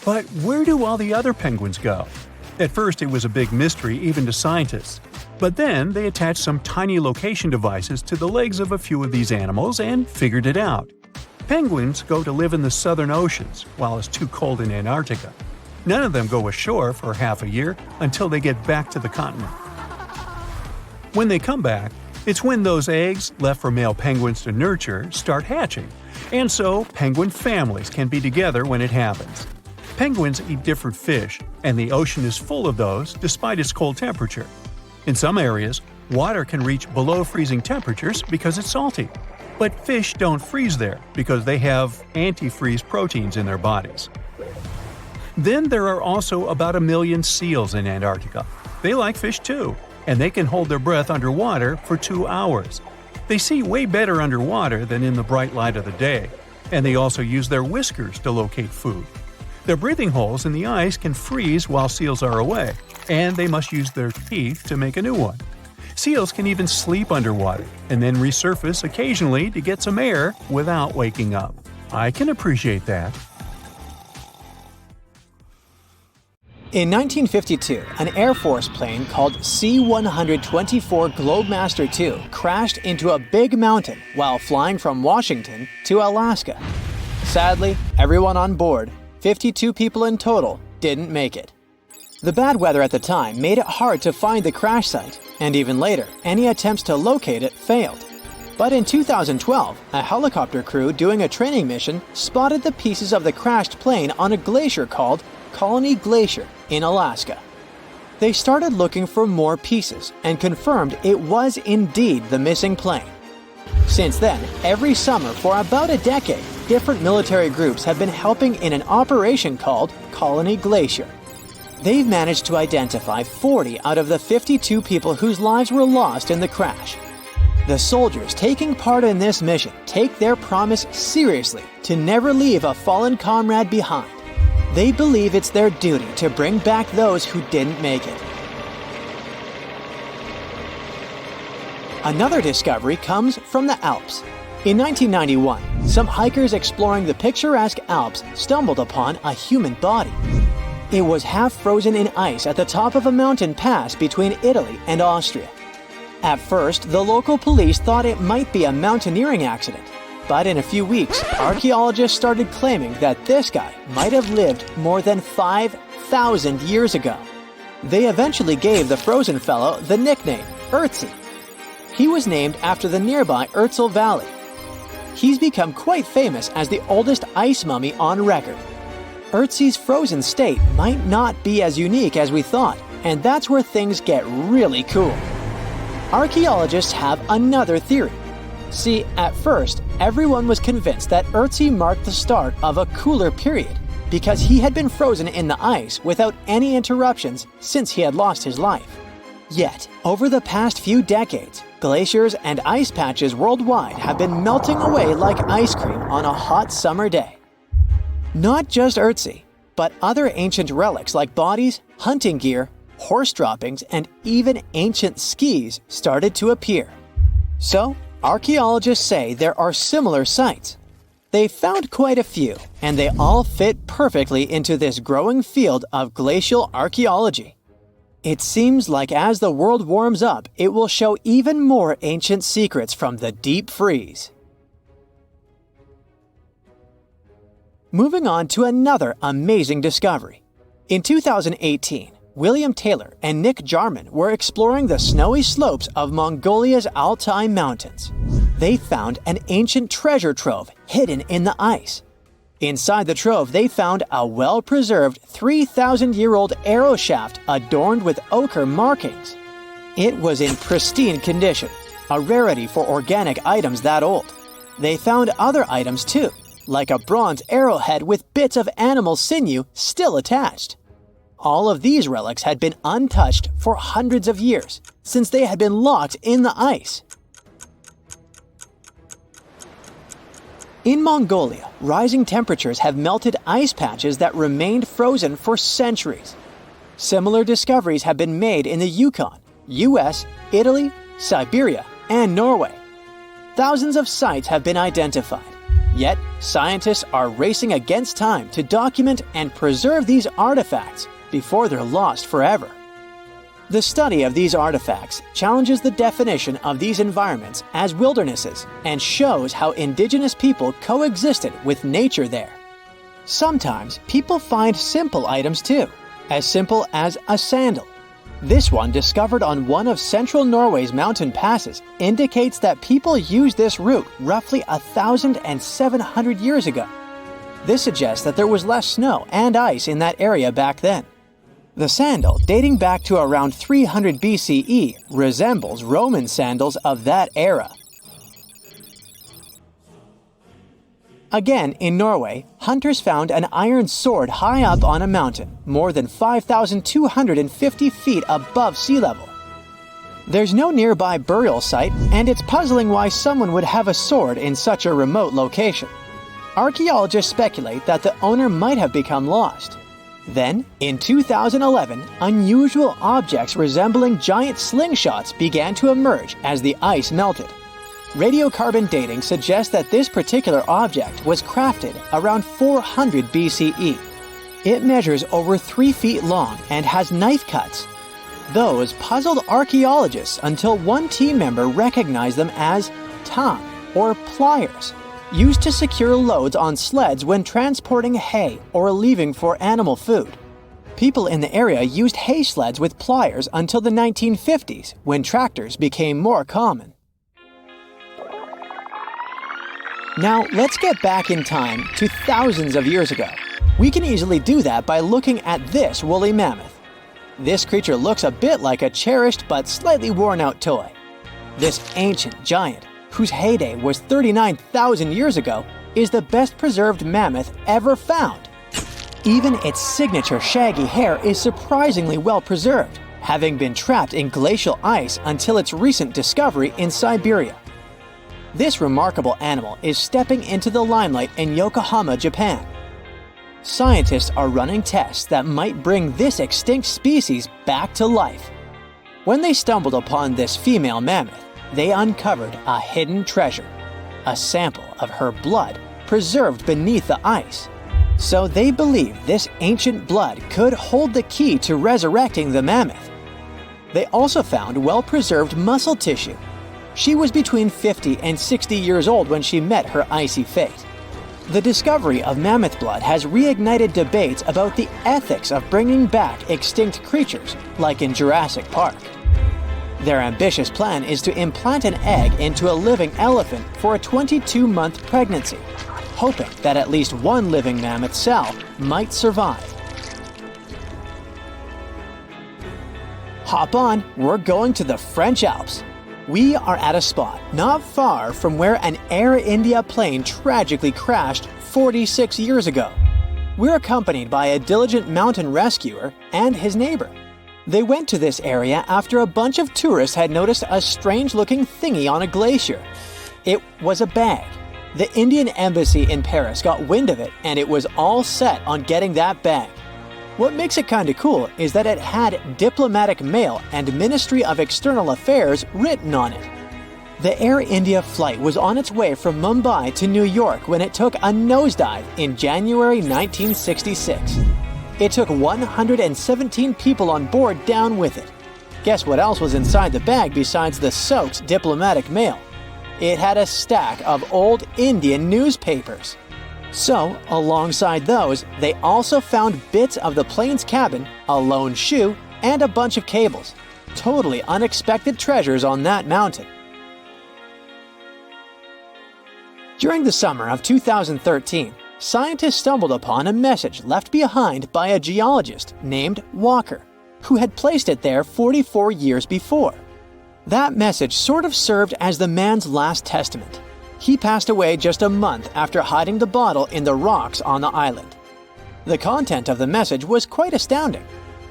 S2: But where do all the other penguins go? At first it was a big mystery even to scientists, but then they attached some tiny location devices to the legs of a few of these animals and figured it out. Penguins go to live in the southern oceans while it's too cold in Antarctica. None of them go ashore for half a year until they get back to the continent. When they come back, it's when those eggs, left for male penguins to nurture, start hatching, and so penguin families can be together when it happens. Penguins eat different fish, and the ocean is full of those despite its cold temperature. In some areas, water can reach below freezing temperatures because it's salty. But fish don't freeze there because they have antifreeze proteins in their bodies. Then there are also about 1 million seals in Antarctica. They like fish too, and they can hold their breath underwater for 2 hours. They see way better underwater than in the bright light of the day, and they also use their whiskers to locate food. Their breathing holes in the ice can freeze while seals are away, and they must use their teeth to make a new one. Seals can even sleep underwater and then resurface occasionally to get some air without waking up. I can appreciate that.
S4: In 1952, an Air Force plane called C-124 Globemaster II crashed into a big mountain while flying from Washington to Alaska. Sadly, everyone on board, 52 people in total, didn't make it. The bad weather at the time made it hard to find the crash site, and even later, any attempts to locate it failed. But in 2012, a helicopter crew doing a training mission spotted the pieces of the crashed plane on a glacier called Colony Glacier in Alaska. They started looking for more pieces and confirmed it was indeed the missing plane. Since then, every summer for about a decade, different military groups have been helping in an operation called Colony Glacier. They've managed to identify 40 out of the 52 people whose lives were lost in the crash. The soldiers taking part in this mission take their promise seriously to never leave a fallen comrade behind. They believe it's their duty to bring back those who didn't make it. Another discovery comes from the Alps. In 1991, some hikers exploring the picturesque Alps stumbled upon a human body. It was half frozen in ice at the top of a mountain pass between Italy and Austria. At first, the local police thought it might be a mountaineering accident. But in a few weeks, archaeologists started claiming that this guy might have lived more than 5,000 years ago. They eventually gave the frozen fellow the nickname Ötzi. He was named after the nearby Ötztal Valley. He's become quite famous as the oldest ice mummy on record. Ötzi's frozen state might not be as unique as we thought, and that's where things get really cool. Archaeologists have another theory. See, at first, everyone was convinced that Ötzi marked the start of a cooler period because he had been frozen in the ice without any interruptions since he had lost his life. Yet, over the past few decades, glaciers and ice patches worldwide have been melting away like ice cream on a hot summer day. Not just Ötzi, but other ancient relics like bodies, hunting gear, horse droppings, and even ancient skis started to appear. So, archaeologists say there are similar sites. They found quite a few, and they all fit perfectly into this growing field of glacial archaeology. It seems like as the world warms up, it will show even more ancient secrets from the deep freeze. Moving on to another amazing discovery. In 2018, William Taylor and Nick Jarman were exploring the snowy slopes of Mongolia's Altai Mountains. They found an ancient treasure trove hidden in the ice. Inside the trove, they found a well-preserved 3,000-year-old arrow shaft adorned with ochre markings. It was in pristine condition, a rarity for organic items that old. They found other items too, like a bronze arrowhead with bits of animal sinew still attached. All of these relics had been untouched for hundreds of years, since they had been locked in the ice. In Mongolia, rising temperatures have melted ice patches that remained frozen for centuries. Similar discoveries have been made in the Yukon, US, Italy, Siberia, and Norway. Thousands of sites have been identified. Yet, scientists are racing against time to document and preserve these artifacts before they're lost forever. The study of these artifacts challenges the definition of these environments as wildernesses and shows how indigenous people coexisted with nature there. Sometimes people find simple items too, as simple as a sandal. This one, discovered on one of central Norway's mountain passes, indicates that people used this route roughly 1,700 years ago. This suggests that there was less snow and ice in that area back then. The sandal, dating back to around 300 BCE, resembles Roman sandals of that era. Again, in Norway, hunters found an iron sword high up on a mountain, more than 5,250 feet above sea level. There's no nearby burial site, and it's puzzling why someone would have a sword in such a remote location. Archaeologists speculate that the owner might have become lost. Then, in 2011, unusual objects resembling giant slingshots began to emerge as the ice melted. Radiocarbon dating suggests that this particular object was crafted around 400 BCE. It measures over 3 feet long and has knife cuts. Those puzzled archaeologists until one team member recognized them as tang, or pliers, used to secure loads on sleds when transporting hay or leaving for animal food. People in the area used hay sleds with pliers until the 1950s, when tractors became more common. Now, let's get back in time to thousands of years ago. We can easily do that by looking at this woolly mammoth. This creature looks a bit like a cherished but slightly worn-out toy. This ancient giant, whose heyday was 39,000 years ago, is the best preserved mammoth ever found. Even its signature shaggy hair is surprisingly well preserved, having been trapped in glacial ice until its recent discovery in Siberia. This remarkable animal is stepping into the limelight in Yokohama, Japan. Scientists are running tests that might bring this extinct species back to life. When they stumbled upon this female mammoth, they uncovered a hidden treasure, a sample of her blood preserved beneath the ice. So they believe this ancient blood could hold the key to resurrecting the mammoth. They also found well-preserved muscle tissue. She was between 50 and 60 years old when she met her icy fate. The discovery of mammoth blood has reignited debates about the ethics of bringing back extinct creatures, like in Jurassic Park. Their ambitious plan is to implant an egg into a living elephant for a 22-month pregnancy, hoping that at least one living mammoth cell might survive. Hop on, we're going to the French Alps. We are at a spot not far from where an Air India plane tragically crashed 46 years ago. We're accompanied by a diligent mountain rescuer and his neighbor. They went to this area after a bunch of tourists had noticed a strange-looking thingy on a glacier. It was a bag. The Indian embassy in Paris got wind of it, and it was all set on getting that bag. What makes it kinda cool is that it had Diplomatic Mail and Ministry of External Affairs written on it. The Air India flight was on its way from Mumbai to New York when it took a nosedive in January 1966. It took 117 people on board down with it. Guess what else was inside the bag besides the soaked diplomatic mail? It had a stack of old Indian newspapers. So, alongside those, they also found bits of the plane's cabin, a lone shoe, and a bunch of cables. Totally unexpected treasures on that mountain. During the summer of 2013, scientists stumbled upon a message left behind by a geologist named Walker, who had placed it there 44 years before. That message sort of served as the man's last testament. He passed away just a month after hiding the bottle in the rocks on the island. The content of the message was quite astounding.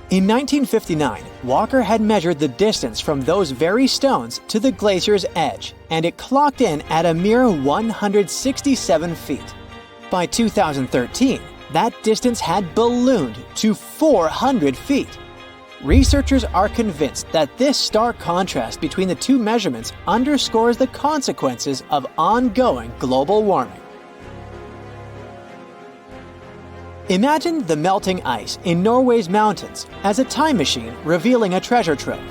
S4: In 1959, Walker had measured the distance from those very stones to the glacier's edge, and it clocked in at a mere 167 feet. By 2013, that distance had ballooned to 400 feet. Researchers are convinced that this stark contrast between the two measurements underscores the consequences of ongoing global warming. Imagine the melting ice in Norway's mountains as a time machine revealing a treasure trove.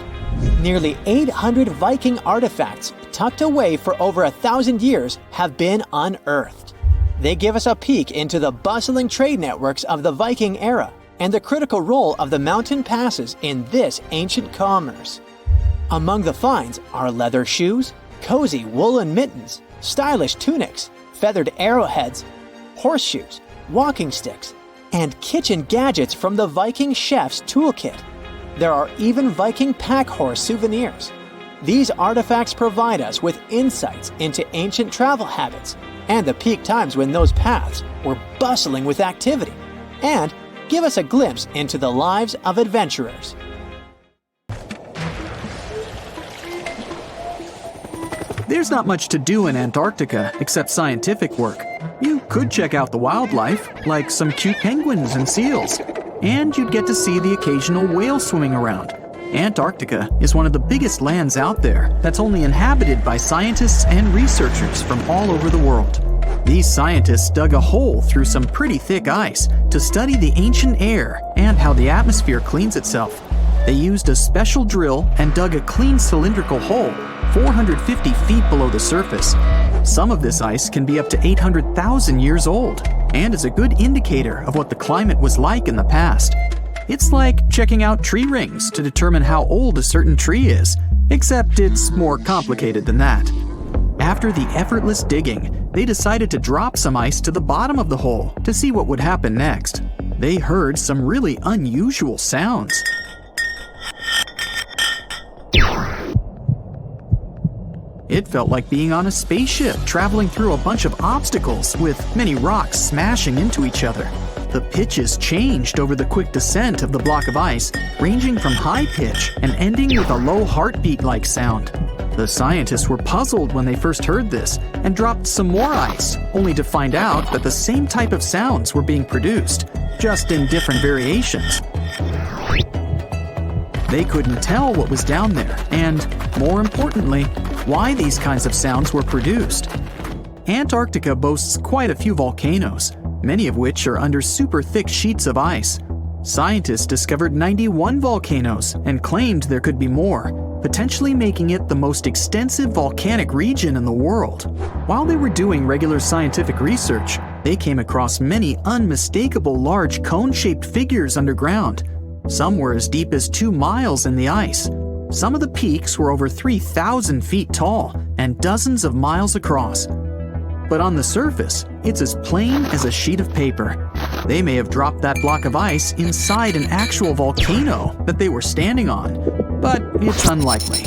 S4: Nearly 800 Viking artifacts tucked away for over 1,000 years have been unearthed. They give us a peek into the bustling trade networks of the Viking era and the critical role of the mountain passes in this ancient commerce. Among the finds are leather shoes, cozy woolen mittens, stylish tunics, feathered arrowheads, horseshoes, walking sticks, and kitchen gadgets from the Viking chef's toolkit. There are even Viking pack horse souvenirs. These artifacts provide us with insights into ancient travel habits and the peak times when those paths were bustling with activity, and give us a glimpse into the lives of adventurers.
S3: There's not much to do in Antarctica except scientific work. You could check out the wildlife, like some cute penguins and seals, and you'd get to see the occasional whale swimming around. Antarctica is one of the biggest lands out there that's only inhabited by scientists and researchers from all over the world. These scientists dug a hole through some pretty thick ice to study the ancient air and how the atmosphere cleans itself. They used a special drill and dug a clean cylindrical hole 450 feet below the surface. Some of this ice can be up to 800,000 years old and is a good indicator of what the climate was like in the past. It's like checking out tree rings to determine how old a certain tree is, except it's more complicated than that. After the effortless digging, they decided to drop some ice to the bottom of the hole to see what would happen next. They heard some really unusual sounds. It felt like being on a spaceship traveling through a bunch of obstacles with many rocks smashing into each other. The pitches changed over the quick descent of the block of ice, ranging from high pitch and ending with a low heartbeat-like sound. The scientists were puzzled when they first heard this and dropped some more ice, only to find out that the same type of sounds were being produced, just in different variations. They couldn't tell what was down there and, more importantly, why these kinds of sounds were produced. Antarctica boasts quite a few volcanoes, many of which are under super thick sheets of ice. Scientists discovered 91 volcanoes and claimed there could be more, potentially making it the most extensive volcanic region in the world. While they were doing regular scientific research, they came across many unmistakable large cone-shaped figures underground. Some were as deep as 2 miles in the ice. Some of the peaks were over 3,000 feet tall and dozens of miles across. But on the surface, it's as plain as a sheet of paper. They may have dropped that block of ice inside an actual volcano that they were standing on, but it's unlikely.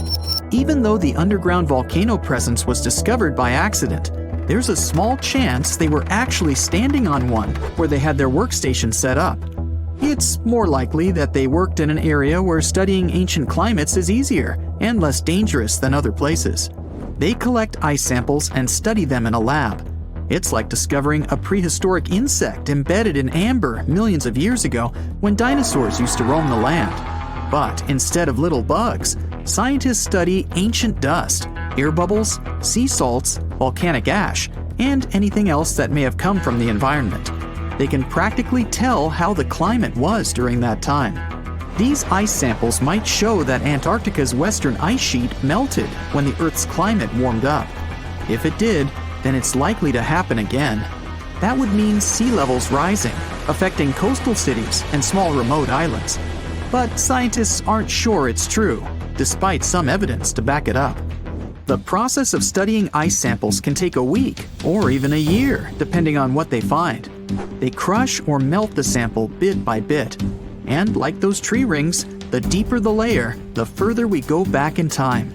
S3: Even though the underground volcano presence was discovered by accident, there's a small chance they were actually standing on one where they had their workstation set up. It's more likely that they worked in an area where studying ancient climates is easier and less dangerous than other places. They collect ice samples and study them in a lab. It's like discovering a prehistoric insect embedded in amber millions of years ago when dinosaurs used to roam the land. But instead of little bugs, scientists study ancient dust, air bubbles, sea salts, volcanic ash, and anything else that may have come from the environment. They can practically tell how the climate was during that time. These ice samples might show that Antarctica's western ice sheet melted when the Earth's climate warmed up. If it did, then it's likely to happen again. That would mean sea levels rising, affecting coastal cities and small remote islands. But scientists aren't sure it's true, despite some evidence to back it up. The process of studying ice samples can take a week or even a year, depending on what they find. They crush or melt the sample bit by bit. And like those tree rings, the deeper the layer, the further we go back in time.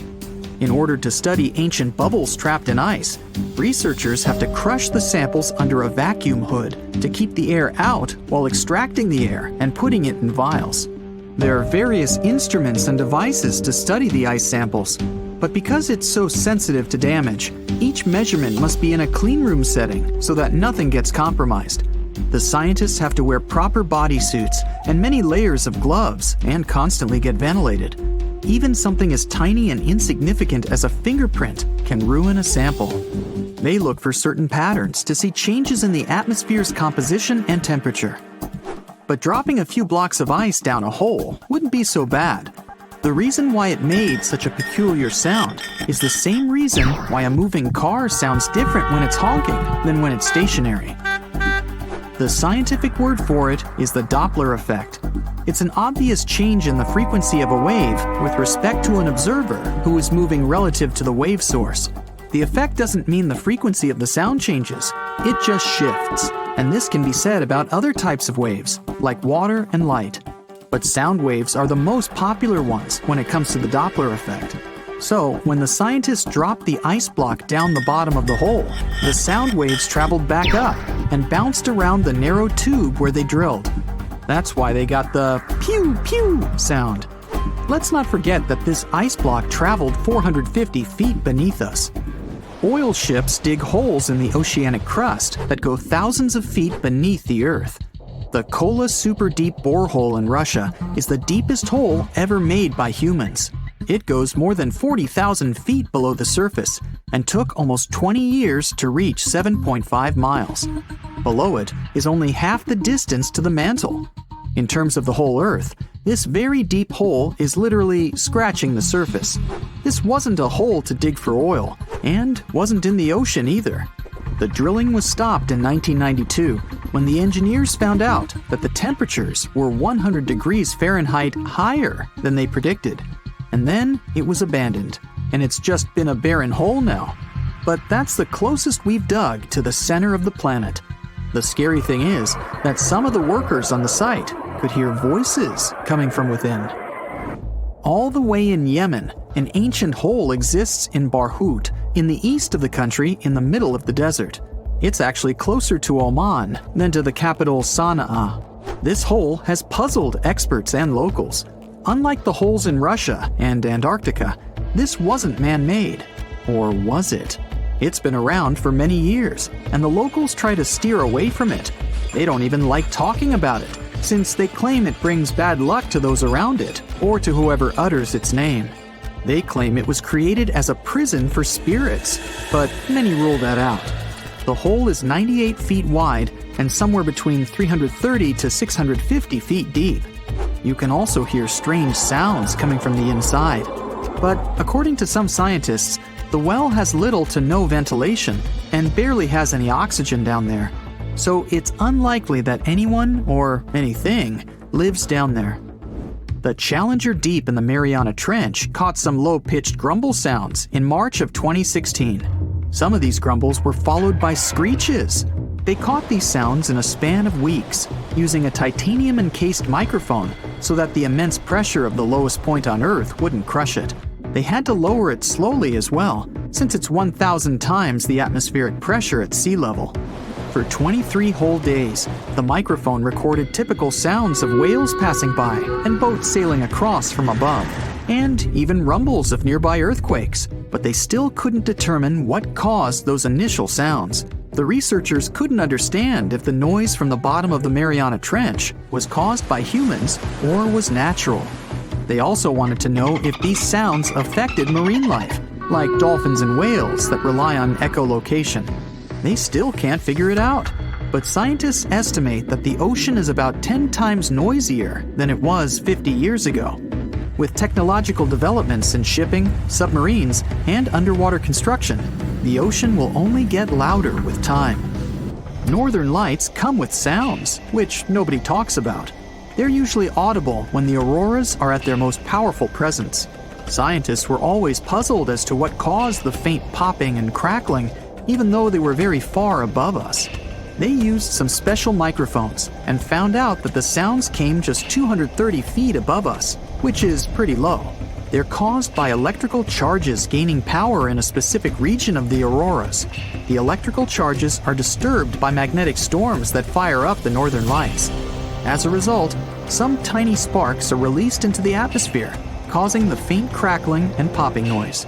S3: In order to study ancient bubbles trapped in ice, researchers have to crush the samples under a vacuum hood to keep the air out while extracting the air and putting it in vials. There are various instruments and devices to study the ice samples, but because it's so sensitive to damage, each measurement must be in a clean room setting so that nothing gets compromised. The scientists have to wear proper bodysuits and many layers of gloves and constantly get ventilated. Even something as tiny and insignificant as a fingerprint can ruin a sample. They look for certain patterns to see changes in the atmosphere's composition and temperature. But dropping a few blocks of ice down a hole wouldn't be so bad. The reason why it made such a peculiar sound is the same reason why a moving car sounds different when it's honking than when it's stationary. The scientific word for it is the Doppler effect. It's an obvious change in the frequency of a wave with respect to an observer who is moving relative to the wave source. The effect doesn't mean the frequency of the sound changes, it just shifts. And this can be said about other types of waves, like water and light. But sound waves are the most popular ones when it comes to the Doppler effect. So, when the scientists dropped the ice block down the bottom of the hole, the sound waves traveled back up and bounced around the narrow tube where they drilled. That's why they got the pew pew sound. Let's not forget that this ice block traveled 450 feet beneath us. Oil ships dig holes in the oceanic crust that go thousands of feet beneath the Earth. The Kola Super Deep Borehole in Russia is the deepest hole ever made by humans. It goes more than 40,000 feet below the surface and took almost 20 years to reach 7.5 miles. Below it is only half the distance to the mantle. In terms of the whole Earth, this very deep hole is literally scratching the surface. This wasn't a hole to dig for oil, and wasn't in the ocean either. The drilling was stopped in 1992 when the engineers found out that the temperatures were 100 degrees Fahrenheit higher than they predicted. And then it was abandoned, and it's just been a barren hole now. But that's the closest we've dug to the center of the planet. The scary thing is that some of the workers on the site could hear voices coming from within. All the way in Yemen, an ancient hole exists in Barhout, in the east of the country in the middle of the desert. It's actually closer to Oman than to the capital Sana'a. This hole has puzzled experts and locals. Unlike the holes in Russia and Antarctica, this wasn't man-made. Or was it? It's been around for many years, and the locals try to steer away from it. They don't even like talking about it, since they claim it brings bad luck to those around it, or to whoever utters its name. They claim it was created as a prison for spirits, but many rule that out. The hole is 98 feet wide and somewhere between 330 to 650 feet deep. You can also hear strange sounds coming from the inside. But according to some scientists, the well has little to no ventilation and barely has any oxygen down there. So it's unlikely that anyone or anything lives down there. The Challenger Deep in the Mariana Trench caught some low-pitched grumble sounds in March of 2016. Some of these grumbles were followed by screeches. They caught these sounds in a span of weeks, using a titanium-encased microphone so that the immense pressure of the lowest point on Earth wouldn't crush it. They had to lower it slowly as well, since it's 1,000 times the atmospheric pressure at sea level. For 23 whole days, the microphone recorded typical sounds of whales passing by and boats sailing across from above, and even rumbles of nearby earthquakes, but they still couldn't determine what caused those initial sounds. The researchers couldn't understand if the noise from the bottom of the Mariana Trench was caused by humans or was natural. They also wanted to know if these sounds affected marine life, like dolphins and whales that rely on echolocation. They still can't figure it out, but scientists estimate that the ocean is about 10 times noisier than it was 50 years ago. With technological developments in shipping, submarines, and underwater construction, the ocean will only get louder with time. Northern lights come with sounds, which nobody talks about. They're usually audible when the auroras are at their most powerful presence. Scientists were always puzzled as to what caused the faint popping and crackling, even though they were very far above us. They used some special microphones and found out that the sounds came just 230 feet above us, which is pretty low. They're caused by electrical charges gaining power in a specific region of the auroras. The electrical charges are disturbed by magnetic storms that fire up the northern lights. As a result, some tiny sparks are released into the atmosphere, causing the faint crackling and popping noise.